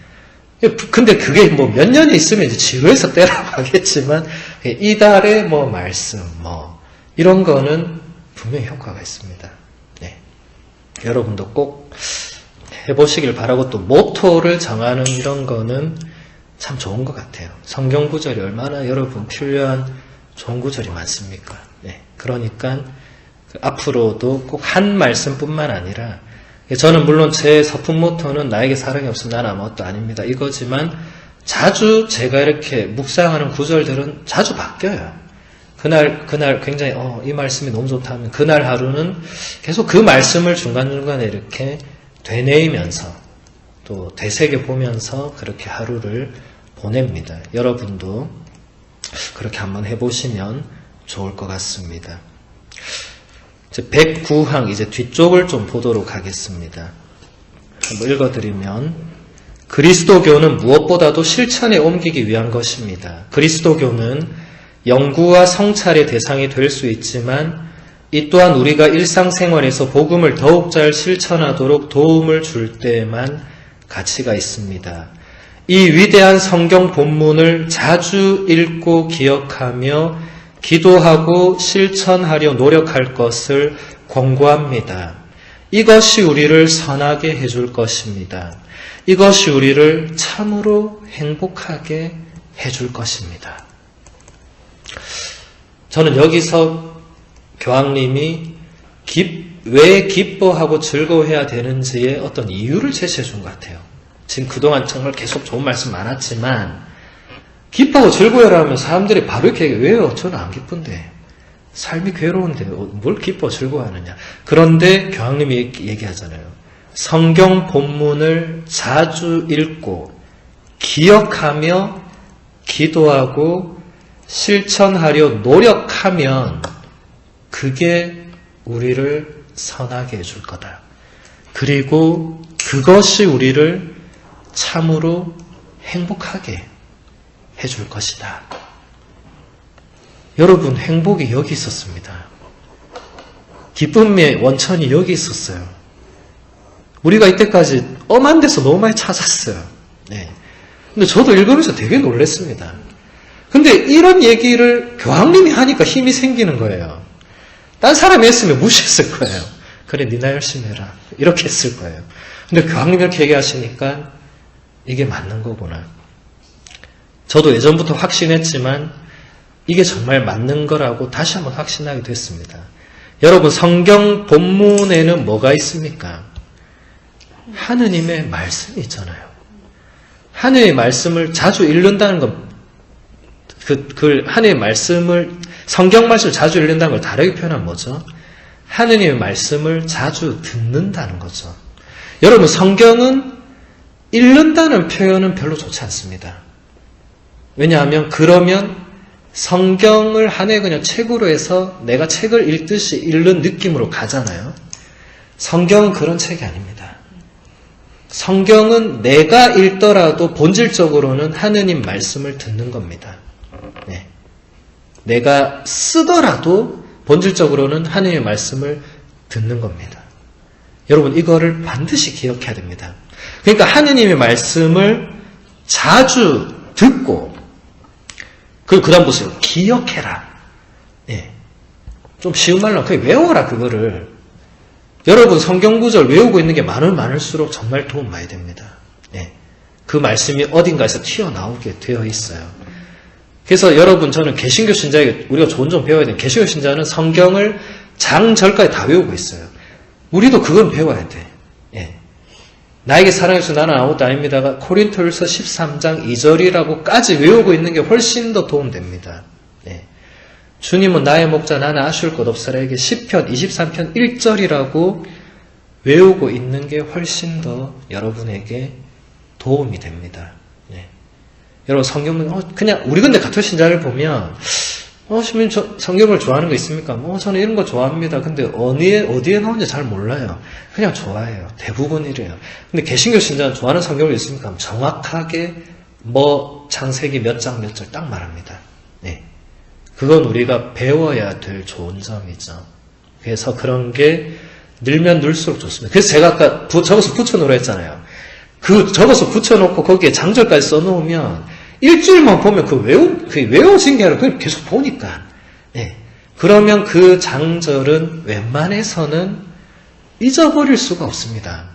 근데 그게 뭐 몇 년이 있으면 이제 지루해서 떼라고 하겠지만 이달의 뭐 말씀 이런 거는 분명히 효과가 있습니다. 네. 여러분도 꼭 해보시길 바라고 또 모토를 정하는 이런 거는 참 좋은 것 같아요. 성경 구절이 얼마나 여러분 필요한 좋은 구절이 많습니까? 네. 그러니까 앞으로도 꼭 한 말씀뿐만 아니라 저는 물론 제 서품 모토는 나에게 사랑이 없으면 나는 아무것도 아닙니다. 이거지만 자주 제가 이렇게 묵상하는 구절들은 자주 바뀌어요. 그날 굉장히 이 말씀이 너무 좋다 하면 그날 하루는 계속 그 말씀을 중간중간에 이렇게 되뇌이면서 또 되새겨보면서 그렇게 하루를 보냅니다. 여러분도 그렇게 한번 해보시면 좋을 것 같습니다. 이제 109항 이제 뒤쪽을 좀 보도록 하겠습니다. 한번 읽어드리면 그리스도교는 무엇보다도 실천에 옮기기 위한 것입니다. 그리스도교는 연구와 성찰의 대상이 될 수 있지만 이 또한 우리가 일상생활에서 복음을 더욱 잘 실천하도록 도움을 줄 때에만 가치가 있습니다. 이 위대한 성경 본문을 자주 읽고 기억하며 기도하고 실천하려 노력할 것을 권고합니다. 이것이 우리를 선하게 해줄 것입니다. 이것이 우리를 참으로 행복하게 해줄 것입니다. 저는 여기서 교황님이 왜 기뻐하고 즐거워해야 되는지의 어떤 이유를 제시해 준 것 같아요. 지금 그동안 정말 계속 좋은 말씀 많았지만 기뻐하고 즐거워해라 하면 사람들이 바로 이렇게 얘기해요. 왜요? 저는 안 기쁜데. 삶이 괴로운데 뭘 기뻐 즐거워하느냐. 그런데 교황님이 얘기하잖아요. 성경 본문을 자주 읽고 기억하며 기도하고 실천하려 노력하면 그게 우리를 선하게 해줄 거다. 그리고 그것이 우리를 참으로 행복하게 해줄 것이다. 여러분, 행복이 여기 있었습니다. 기쁨의 원천이 여기 있었어요. 우리가 이때까지 엄한 데서 너무 많이 찾았어요. 네. 근데 저도 읽으면서 되게 놀랐습니다. 근데 이런 얘기를 교황님이 하니까 힘이 생기는 거예요. 딴 사람이 했으면 무시했을 거예요. 그래, 니나 열심히 해라. 이렇게 했을 거예요. 근데 교황님이 이렇게 얘기하시니까 이게 맞는 거구나. 저도 예전부터 확신했지만 이게 정말 맞는 거라고 다시 한번 확신하게 됐습니다. 여러분, 성경 본문에는 뭐가 있습니까? 하느님의 말씀이 있잖아요. 하느님의 말씀을 자주 읽는다는 건 하느님의 말씀을, 성경 말씀을 자주 읽는다는 걸 다르게 표현하면 뭐죠? 하느님의 말씀을 자주 듣는다는 거죠. 여러분, 성경은 읽는다는 표현은 별로 좋지 않습니다. 왜냐하면 그러면 성경을 하나의 그냥 책으로 해서 내가 책을 읽듯이 읽는 느낌으로 가잖아요. 성경은 그런 책이 아닙니다. 성경은 내가 읽더라도 본질적으로는 하느님 말씀을 듣는 겁니다. 네. 내가 쓰더라도 본질적으로는 하느님의 말씀을 듣는 겁니다. 여러분, 이거를 반드시 기억해야 됩니다. 그러니까 하느님의 말씀을 자주 듣고 그 다음 보세요. 기억해라. 예. 좀 쉬운 말로 그냥 외워라, 그거를. 여러분, 성경 구절 외우고 있는 게 많을수록 정말 도움 많이 됩니다. 예. 그 말씀이 어딘가에서 튀어나오게 되어 있어요. 그래서 여러분, 저는 개신교 신자에게 우리가 좋은 점 배워야 돼요. 개신교 신자는 성경을 장절까지 다 외우고 있어요. 우리도 그건 배워야 돼. 예. 나에게 사랑해서 나는 아무것도 아닙니다가 코린토일서 13장 2절이라고까지 외우고 있는 게 훨씬 더 도움됩니다. 네. 주님은 나의 목자 나는 아쉬울 것 없으라에게 시편 23편 1절이라고 외우고 있는 게 훨씬 더 여러분에게 도움이 됩니다. 네. 여러분, 성경은 그냥 우리 근데 가톨 신자를 보면 시민 성경을 좋아하는 거 있습니까? 저는 이런 거 좋아합니다. 근데 어디에 나오는지 잘 몰라요. 그냥 좋아해요. 대부분 이래요. 근데 개신교 신자는 좋아하는 성경을 있습니까? 정확하게 창세기 몇 장 몇 절 딱 말합니다. 네. 그건 우리가 배워야 될 좋은 점이죠. 그래서 그런 게 늘면 늘수록 좋습니다. 그래서 제가 아까 적어서 붙여놓으라 했잖아요. 적어서 붙여놓고 거기에 장절까지 써놓으면 일주일만 보면 그게 외워진 게 아니라 그걸 계속 보니까. 네. 그러면 그 장절은 웬만해서는 잊어버릴 수가 없습니다.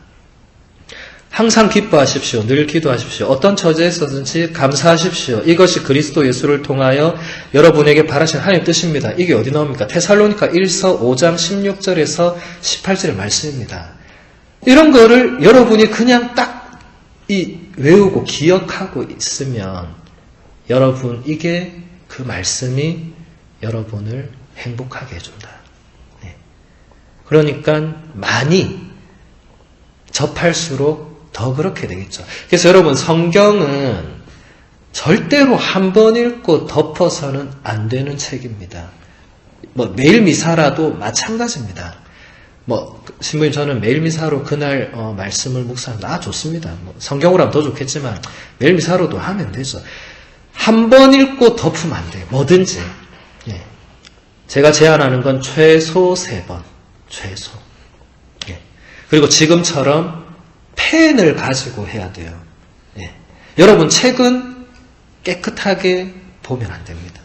항상 기뻐하십시오. 늘 기도하십시오. 어떤 처지에서든지 감사하십시오. 이것이 그리스도 예수를 통하여 여러분에게 바라신 하나님의 뜻입니다. 이게 어디 나옵니까? 테살로니가 1서 5장 16절에서 18절의 말씀입니다. 이런 거를 여러분이 그냥 딱 이 외우고 기억하고 있으면 여러분 이게 그 말씀이 여러분을 행복하게 해준다. 네. 그러니까 많이 접할수록 더 그렇게 되겠죠. 그래서 여러분 성경은 절대로 한 번 읽고 덮어서는 안 되는 책입니다. 뭐 매일 미사라도 마찬가지입니다. 뭐 신부님 저는 매일 미사로 그날 말씀을 묵상합니다. 좋습니다. 뭐 성경으로 하면 더 좋겠지만 매일 미사로도 하면 되죠. 한 번 읽고 덮으면 안 돼요. 뭐든지. 예. 제가 제안하는 건 최소 3번. 최소. 예. 그리고 지금처럼 펜을 가지고 해야 돼요. 예. 여러분 책은 깨끗하게 보면 안 됩니다.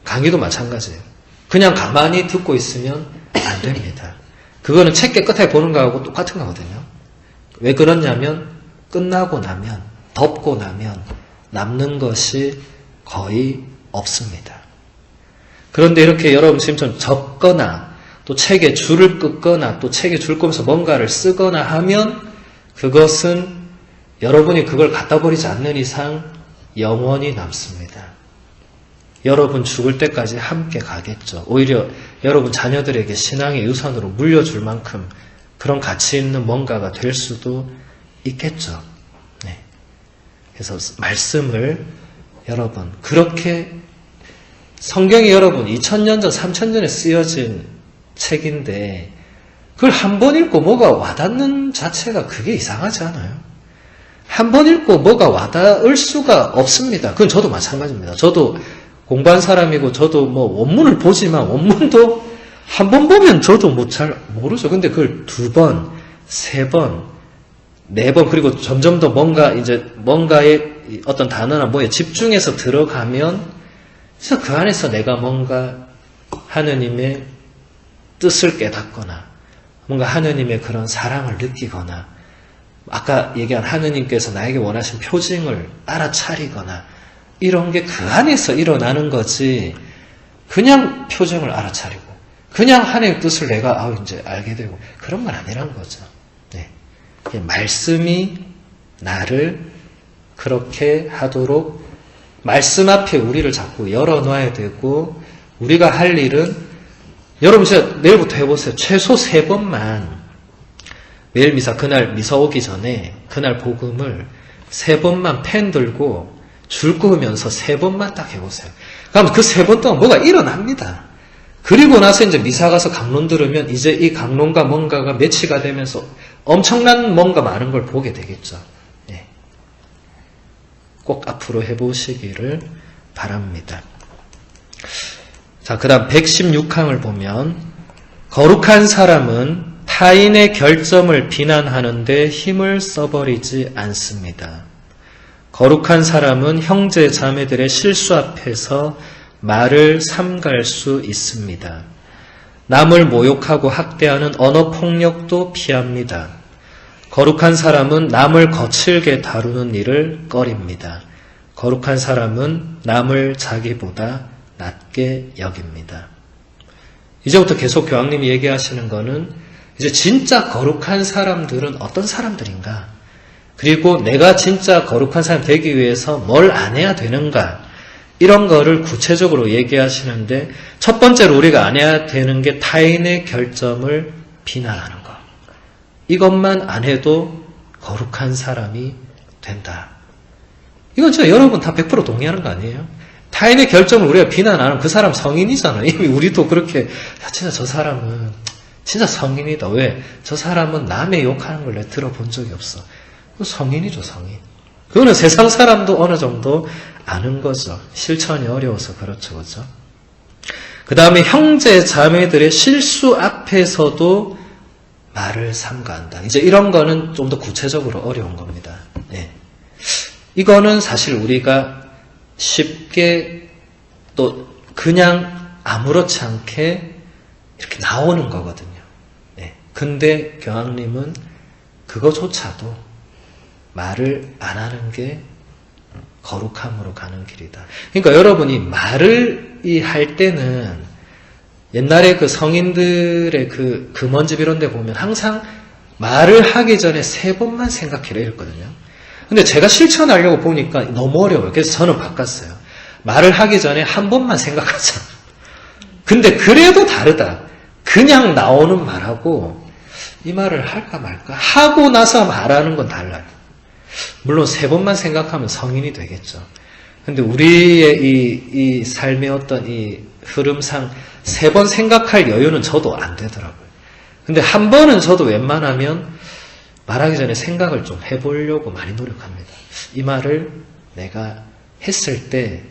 강의도 마찬가지예요. 그냥 가만히 듣고 있으면 안 됩니다. 그거는 책 깨끗하게 보는 거하고 똑같은 거거든요. 왜 그러냐면 끝나고 나면 덮고 나면 남는 것이 거의 없습니다. 그런데 이렇게 여러분 지금처럼 적거나 또 책에 줄을 긋거나 또 책에 줄 끄면서 뭔가를 쓰거나 하면 그것은 여러분이 그걸 갖다 버리지 않는 이상 영원히 남습니다. 여러분 죽을 때까지 함께 가겠죠. 오히려 여러분 자녀들에게 신앙의 유산으로 물려줄 만큼 그런 가치 있는 뭔가가 될 수도 있겠죠. 네. 그래서 말씀을 여러분 그렇게 성경이 여러분 2000년 전 3000년에 쓰여진 책인데 그걸 한 번 읽고 뭐가 와닿는 자체가 그게 이상하지 않아요? 한 번 읽고 뭐가 와닿을 수가 없습니다. 그건 저도 마찬가지입니다. 저도 공부한 사람이고 저도 뭐 원문을 보지만 원문도 한 번 보면 저도 뭐 잘 모르죠. 근데 그걸 2번, 3번, 4번 그리고 점점 더 뭔가 이제 뭔가의 어떤 단어나 뭐에 집중해서 들어가면 그래서 그 안에서 내가 뭔가 하느님의 뜻을 깨닫거나 뭔가 하느님의 그런 사랑을 느끼거나 아까 얘기한 하느님께서 나에게 원하신 표징을 알아차리거나 이런 게 그 안에서 일어나는 거지 그냥 표징을 알아차리고 그냥 하나님의 뜻을 내가 이제 알게 되고 그런 건 아니란 거죠. 네. 말씀이 나를 그렇게 하도록 말씀 앞에 우리를 자꾸 열어놔야 되고 우리가 할 일은 여러분 진짜 내일부터 해보세요. 최소 3번만 매일 미사 그날 미사 오기 전에 그날 복음을 3번만 펜 들고 줄 끄면서 3번만 딱 해보세요. 그럼 그 3번 동안 뭐가 일어납니다. 그리고 나서 이제 미사 가서 강론 들으면 이제 이 강론과 뭔가가 매치가 되면서 엄청난 뭔가 많은 걸 보게 되겠죠. 네. 꼭 앞으로 해보시기를 바랍니다. 자, 그 다음 116항을 보면 거룩한 사람은 타인의 결점을 비난하는데 힘을 써버리지 않습니다. 거룩한 사람은 형제 자매들의 실수 앞에서 말을 삼갈 수 있습니다. 남을 모욕하고 학대하는 언어 폭력도 피합니다. 거룩한 사람은 남을 거칠게 다루는 일을 꺼립니다. 거룩한 사람은 남을 자기보다 낮게 여깁니다. 이제부터 계속 교황님이 얘기하시는 거는 이제 진짜 거룩한 사람들은 어떤 사람들인가? 그리고 내가 진짜 거룩한 사람 되기 위해서 뭘 안 해야 되는가? 이런 거를 구체적으로 얘기하시는데 첫 번째로 우리가 안 해야 되는 게 타인의 결점을 비난하는 것. 이것만 안 해도 거룩한 사람이 된다. 이건 진짜 여러분 다 100% 동의하는 거 아니에요? 타인의 결점을 우리가 비난 안 하면 그 사람 성인이잖아요. 이미 우리도 그렇게 진짜 저 사람은 진짜 성인이다. 왜? 저 사람은 남의 욕하는 걸 내가 들어본 적이 없어. 성인이죠, 성인. 그거는 세상 사람도 어느 정도 아는 거죠. 실천이 어려워서 그렇죠, 그렇죠? 그 다음에 형제 자매들의 실수 앞에서도 말을 삼가한다. 이제 이런 거는 좀 더 구체적으로 어려운 겁니다. 네. 이거는 사실 우리가 쉽게 또 그냥 아무렇지 않게 이렇게 나오는 거거든요. 네. 근데 교황님은 그거조차도 말을 안 하는 게 거룩함으로 가는 길이다. 그러니까 여러분이 말을 할 때는 옛날에 그 성인들의 그 금원집 이런 데 보면 항상 말을 하기 전에 3번만 생각해라 이랬거든요. 근데 제가 실천하려고 보니까 너무 어려워요. 그래서 저는 바꿨어요. 말을 하기 전에 한 번만 생각하자. 근데 그래도 다르다. 그냥 나오는 말하고 이 말을 할까 말까 하고 나서 말하는 건 달라요. 물론 3번만 생각하면 성인이 되겠죠. 근데 우리의 이 삶의 어떤 이 흐름상 3번 생각할 여유는 저도 안 되더라고요. 근데 한 번은 저도 웬만하면 말하기 전에 생각을 좀 해보려고 많이 노력합니다. 이 말을 내가 했을 때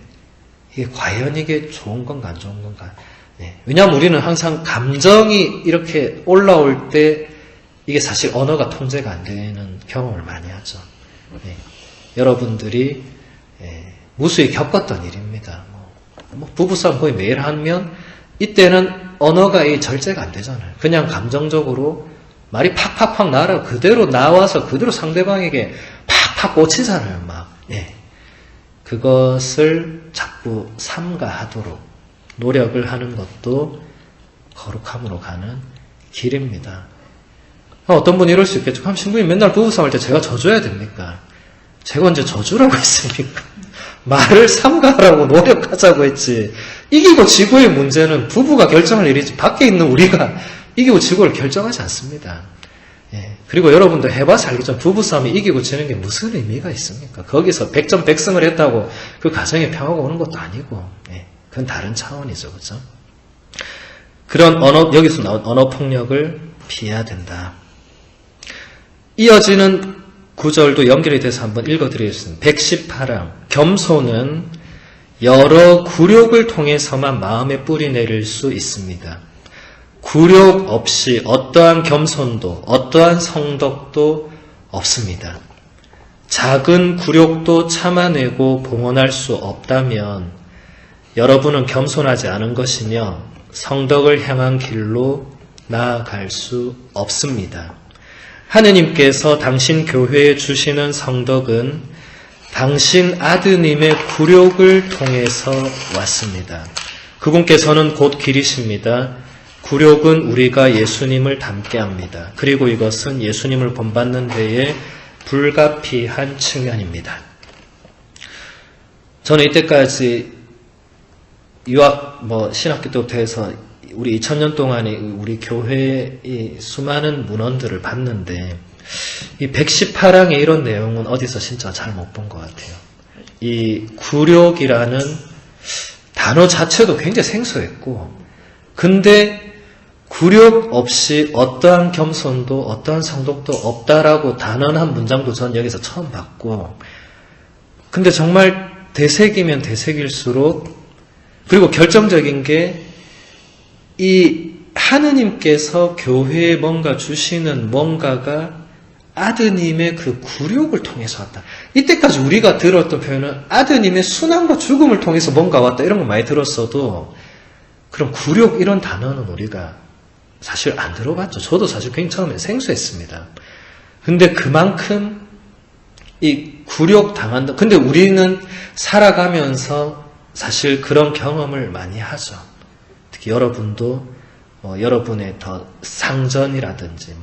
이게 과연 이게 좋은 건가 안 좋은 건가. 네. 왜냐하면 우리는 항상 감정이 이렇게 올라올 때 이게 사실 언어가 통제가 안 되는 경험을 많이 하죠. 네. 여러분들이 무수히 겪었던 일입니다. 뭐 부부싸움 거의 매일 하면 이때는 언어가 절제가 안 되잖아요. 그냥 감정적으로 말이 팍팍팍 나라 그대로 나와서 그대로 상대방에게 팍팍 꽂히잖아요. 막. 예. 그것을 자꾸 삼가하도록 노력을 하는 것도 거룩함으로 가는 길입니다. 어떤 분이 이럴 수 있겠죠. 그럼 신부님 맨날 부부싸움 할 때 제가 져줘야 됩니까? 제가 언제 져주라고 했습니까? 말을 삼가하라고 노력하자고 했지. 이기고 지고의 문제는 부부가 결정할 일이지 밖에 있는 우리가 이기고 지고를 결정하지 않습니다. 예. 그리고 여러분도 해봐서 알겠지만 부부싸움이 이기고 지는 게 무슨 의미가 있습니까? 거기서 100점 100승을 했다고 그 가정에 평화가 오는 것도 아니고 예. 그건 다른 차원이죠. 그렇죠? 그런 여기서 나온 언어폭력을 피해야 된다. 이어지는 구절도 연결이 돼서 한번 읽어드리겠습니다. 118항 겸손은 여러 굴욕을 통해서만 마음에 뿌리 내릴 수 있습니다. 굴욕 없이 어떠한 겸손도 어떠한 성덕도 없습니다. 작은 굴욕도 참아내고 봉헌할 수 없다면 여러분은 겸손하지 않은 것이며 성덕을 향한 길로 나아갈 수 없습니다. 하느님께서 당신 교회에 주시는 성덕은 당신 아드님의 굴욕을 통해서 왔습니다. 그분께서는 곧 길이십니다. 굴욕은 우리가 예수님을 닮게 합니다. 그리고 이것은 예수님을 본받는 데에 불가피한 측면입니다. 저는 이때까지 유학 신학교 때부터 해서 우리 2000년 동안에 우리 교회의 수많은 문헌들을 봤는데 이 118항의 이런 내용은 어디서 진짜 잘 못 본 것 같아요. 이 굴욕이라는 단어 자체도 굉장히 생소했고 근데 굴욕 없이 어떠한 겸손도 어떠한 성덕도 없다라고 단언한 문장도 전 여기서 처음 봤고 근데 정말 되새기면 되새길수록 그리고 결정적인 게 이 하느님께서 교회에 뭔가 주시는 뭔가가 아드님의 그 굴욕을 통해서 왔다. 이때까지 우리가 들었던 표현은 아드님의 순환과 죽음을 통해서 뭔가 왔다 이런 거 많이 들었어도 그럼 굴욕 이런 단어는 우리가 사실 안 들어봤죠. 저도 사실 굉장히 처음에 생소했습니다. 근데 그만큼 이 굴욕 당한다. 근데 우리는 살아가면서 사실 그런 경험을 많이 하죠. 특히 여러분도 여러분의 더 상전이라든지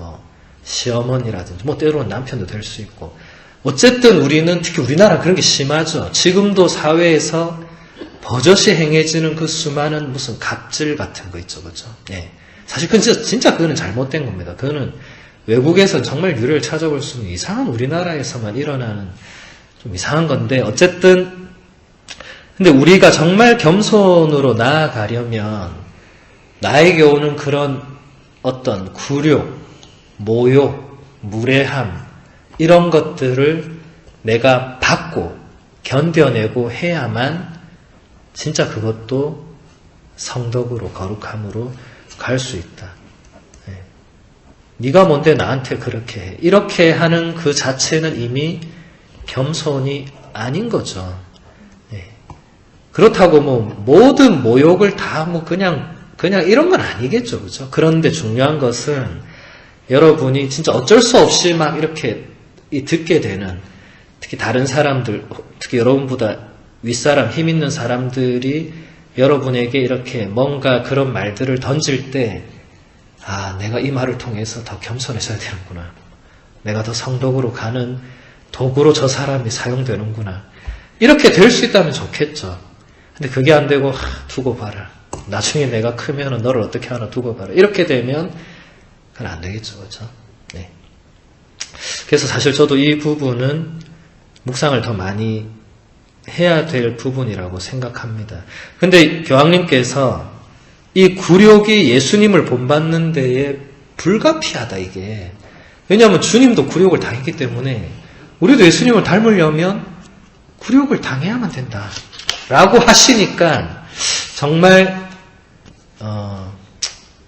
시어머니라든지 때로는 남편도 될 수 있고 어쨌든 우리는 특히 우리나라 그런 게 심하죠. 지금도 사회에서 버젓이 행해지는 그 수많은 무슨 갑질 같은 거 있죠. 그렇죠? 예. 사실 그건 진짜 그거는 잘못된 겁니다. 그거는 외국에서 정말 유래를 찾아볼 수 있는 이상한 우리나라에서만 일어나는 좀 이상한 건데 어쨌든 근데 우리가 정말 겸손으로 나아가려면 나에게 오는 그런 어떤 굴욕, 모욕, 무례함 이런 것들을 내가 받고 견뎌내고 해야만 진짜 그것도 성덕으로 거룩함으로 갈 수 있다. 네. 네가 뭔데 나한테 그렇게 해. 이렇게 하는 그 자체는 이미 겸손이 아닌 거죠. 네. 그렇다고 모든 모욕을 다 그냥 이런 건 아니겠죠. 그죠? 그런데 중요한 것은 여러분이 진짜 어쩔 수 없이 막 이렇게 듣게 되는 특히 다른 사람들, 특히 여러분보다 윗사람, 힘 있는 사람들이 여러분에게 이렇게 뭔가 그런 말들을 던질 때 아, 내가 이 말을 통해서 더 겸손해져야 되는구나. 내가 더 성덕으로 가는 도구로 저 사람이 사용되는구나. 이렇게 될 수 있다면 좋겠죠. 근데 그게 안 되고, 두고 봐라. 나중에 내가 크면 너를 어떻게 하나 두고 봐라. 이렇게 되면 그건 안 되겠죠. 그렇죠? 네. 그래서 사실 저도 이 부분은 묵상을 더 많이 해야 될 부분이라고 생각합니다. 근데 교황님께서 이 굴욕이 예수님을 본받는 데에 불가피하다, 이게. 왜냐하면 주님도 굴욕을 당했기 때문에 우리도 예수님을 닮으려면 굴욕을 당해야만 된다. 라고 하시니까 정말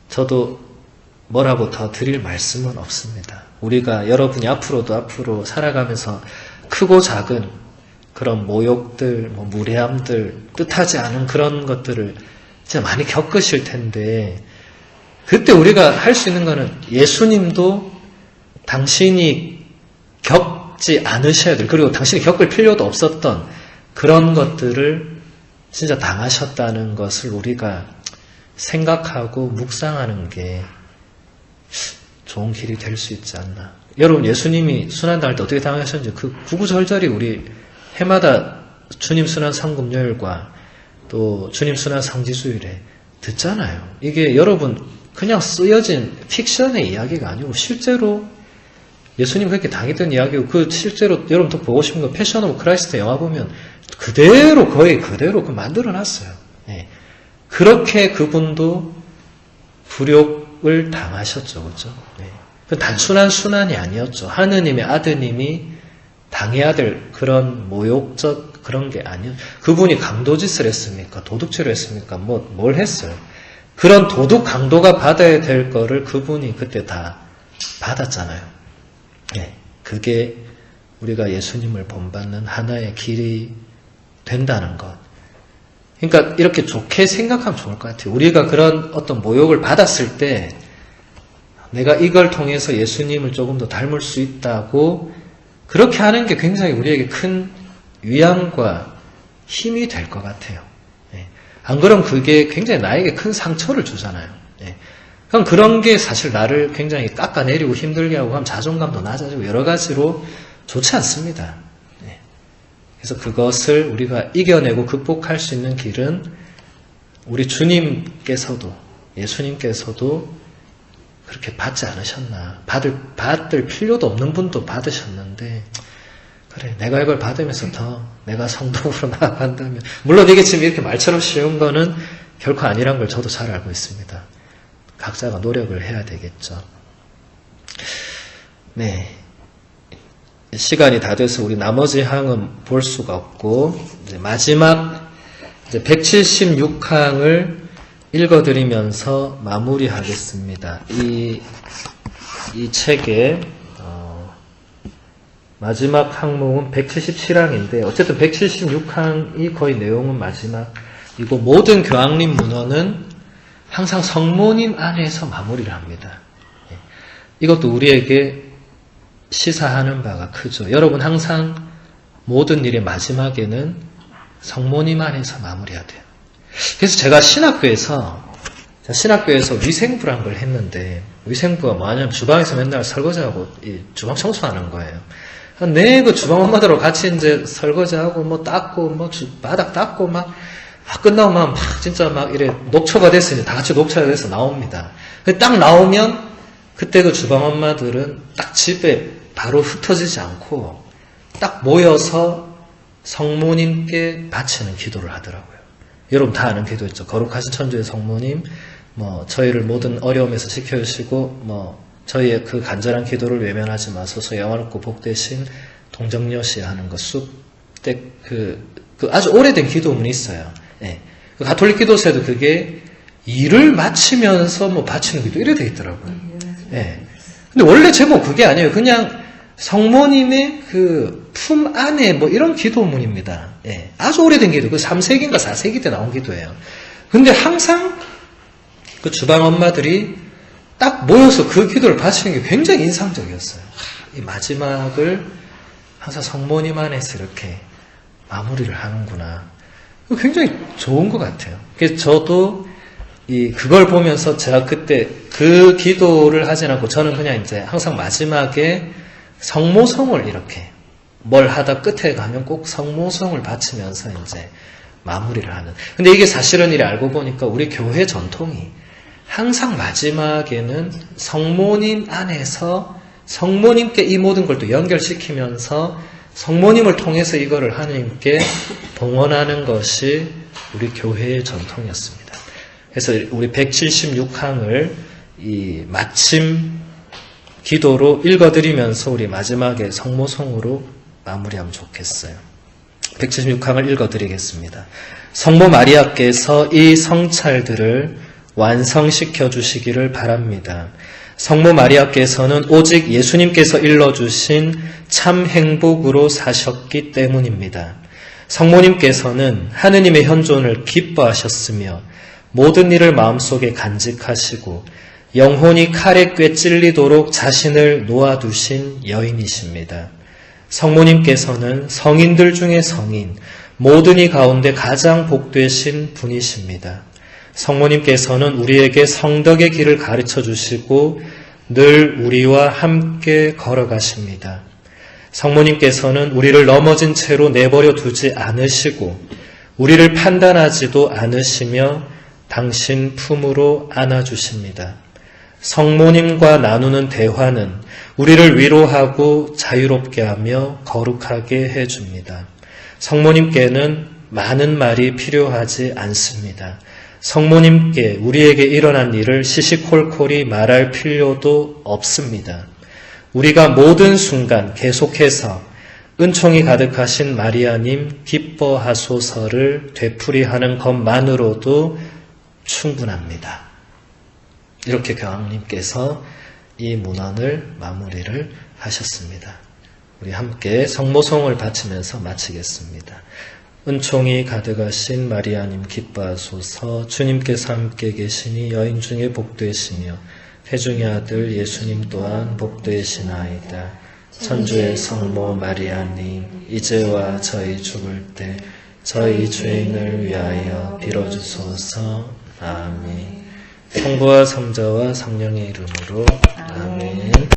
저도 뭐라고 더 드릴 말씀은 없습니다. 우리가 여러분이 앞으로 살아가면서 크고 작은 그런 모욕들, 무례함들, 뜻하지 않은 그런 것들을 진짜 많이 겪으실 텐데, 그때 우리가 할 수 있는 거는 예수님도 당신이 겪지 않으셔야 될, 그리고 당신이 겪을 필요도 없었던 그런 것들을 진짜 당하셨다는 것을 우리가 생각하고 묵상하는 게 좋은 길이 될 수 있지 않나. 여러분, 예수님이 순환당할 때 어떻게 당하셨는지 그 구구절절히 우리 해마다 주님 순환 상금요일과 또 주님 순환 상지수일에 듣잖아요. 이게 여러분 그냥 쓰여진 픽션의 이야기가 아니고 실제로 예수님 그렇게 당했던 이야기고, 그 실제로 여러분 또 보고 싶은 거 패션 오브 크라이스트 영화 보면 그대로, 거의 그대로 그 만들어놨어요. 예. 그렇게 그분도 굴욕을 당하셨죠. 그렇죠? 네. 그 단순한 순환이 아니었죠. 하느님의 아드님이 당해야 될 그런 모욕적 그런 게 아니었죠. 그분이 강도짓을 했습니까? 도둑질을 했습니까? 뭘 했어요? 그런 도둑 강도가 받아야 될 거를 그분이 그때 다 받았잖아요. 네. 그게 우리가 예수님을 본받는 하나의 길이 된다는 것. 그러니까 이렇게 좋게 생각하면 좋을 것 같아요. 우리가 그런 어떤 모욕을 받았을 때 내가 이걸 통해서 예수님을 조금 더 닮을 수 있다고 그렇게 하는 게 굉장히 우리에게 큰 위안과 힘이 될 것 같아요. 안 그러면 그게 굉장히 나에게 큰 상처를 주잖아요. 그럼 그런 게 사실 나를 굉장히 깎아내리고 힘들게 하고 하면 자존감도 낮아지고 여러 가지로 좋지 않습니다. 그래서 그것을 우리가 이겨내고 극복할 수 있는 길은 우리 주님께서도, 예수님께서도 그렇게 받지 않으셨나. 받을 필요도 없는 분도 받으셨는데, 그래, 내가 이걸 받으면서 더 내가 성도로 나아간다면, 물론 이게 지금 이렇게 말처럼 쉬운 거는 결코 아니란 걸 저도 잘 알고 있습니다. 각자가 노력을 해야 되겠죠. 네. 시간이 다 돼서 우리 나머지 항은 볼 수가 없고, 이제 마지막 이제 176항을 읽어드리면서 마무리하겠습니다. 이 책의 마지막 항목은 177항인데, 어쨌든 176항이 거의 내용은 마지막이고, 모든 교황님 문헌은 항상 성모님 안에서 마무리를 합니다. 이것도 우리에게 시사하는 바가 크죠. 여러분 항상 모든 일의 마지막에는 성모님 안에서 마무리해야 돼요. 그래서 제가 신학교에서 위생부란 걸 했는데, 위생부가 뭐냐면 주방에서 맨날 설거지하고 주방 청소하는 거예요. 내 그 주방 엄마들하고 같이 이제 설거지하고 닦고 바닥 닦고 막 끝나고 막 진짜 막 이래 녹초가 됐으니 다 같이 녹초가 돼서 나옵니다. 딱 나오면 그때 그 주방 엄마들은 딱 집에 바로 흩어지지 않고 딱 모여서 성모님께 바치는 기도를 하더라고요. 여러분 다 아는 기도였죠. 거룩하신 천주의 성모님, 저희를 모든 어려움에서 지켜주시고, 저희의 그 간절한 기도를 외면하지 마소서. 영화롭고 복되신 동정녀시 하는 거 그 아주 오래된 기도문이 있어요. 예. 그 가톨릭 기도서에도 그게 일을 마치면서 바치는 기도 이래 돼 있더라고요. 예. 근데 원래 제목 그게 아니에요. 그냥 성모님의 그 품 안에 이런 기도문입니다. 예. 아주 오래된 기도. 그 3세기인가 4세기 때 나온 기도예요. 근데 항상 그 주방 엄마들이 딱 모여서 그 기도를 바치는 게 굉장히 인상적이었어요. 이 마지막을 항상 성모님 안에서 이렇게 마무리를 하는구나. 굉장히 좋은 것 같아요. 그래서 저도 그걸 보면서 제가 그때 그 기도를 하진 않고 저는 그냥 이제 항상 마지막에 성모성을 이렇게 뭘 하다 끝에 가면 꼭 성모성을 바치면서 이제 마무리를 하는. 근데 이게 사실은 이래 알고 보니까 우리 교회 전통이 항상 마지막에는 성모님 안에서 성모님께 이 모든 걸 또 연결시키면서 성모님을 통해서 이거를 하나님께 봉헌하는 것이 우리 교회의 전통이었습니다. 그래서 우리 176항을 이 마침 기도로 읽어드리면서 우리 마지막에 성모성으로 마무리하면 좋겠어요. 176항을 읽어드리겠습니다. 성모 마리아께서 이 성찰들을 완성시켜 주시기를 바랍니다. 성모 마리아께서는 오직 예수님께서 일러주신 참 행복으로 사셨기 때문입니다. 성모님께서는 하느님의 현존을 기뻐하셨으며 모든 일을 마음속에 간직하시고 영혼이 칼에 꿰 찔리도록 자신을 놓아두신 여인이십니다. 성모님께서는 성인들 중에 성인, 모든 이 가운데 가장 복되신 분이십니다. 성모님께서는 우리에게 성덕의 길을 가르쳐 주시고 늘 우리와 함께 걸어가십니다. 성모님께서는 우리를 넘어진 채로 내버려 두지 않으시고 우리를 판단하지도 않으시며 당신 품으로 안아주십니다. 성모님과 나누는 대화는 우리를 위로하고 자유롭게 하며 거룩하게 해줍니다. 성모님께는 많은 말이 필요하지 않습니다. 성모님께 우리에게 일어난 일을 시시콜콜이 말할 필요도 없습니다. 우리가 모든 순간 계속해서 은총이 가득하신 마리아님 기뻐하소서를 되풀이하는 것만으로도 충분합니다. 이렇게 교황님께서 이 문안을 마무리를 하셨습니다. 우리 함께 성모성을 바치면서 마치겠습니다. 은총이 가득하신 마리아님 기뻐하소서. 주님께서 함께 계시니 여인 중에 복되시며 태중의 아들 예수님 또한 복되시나이다. 천주의 성모 마리아님 이제와 저희 죽을 때 저희 죄인을 위하여 빌어주소서. 아멘. 성부와 성자와 성령의 이름으로 아멘.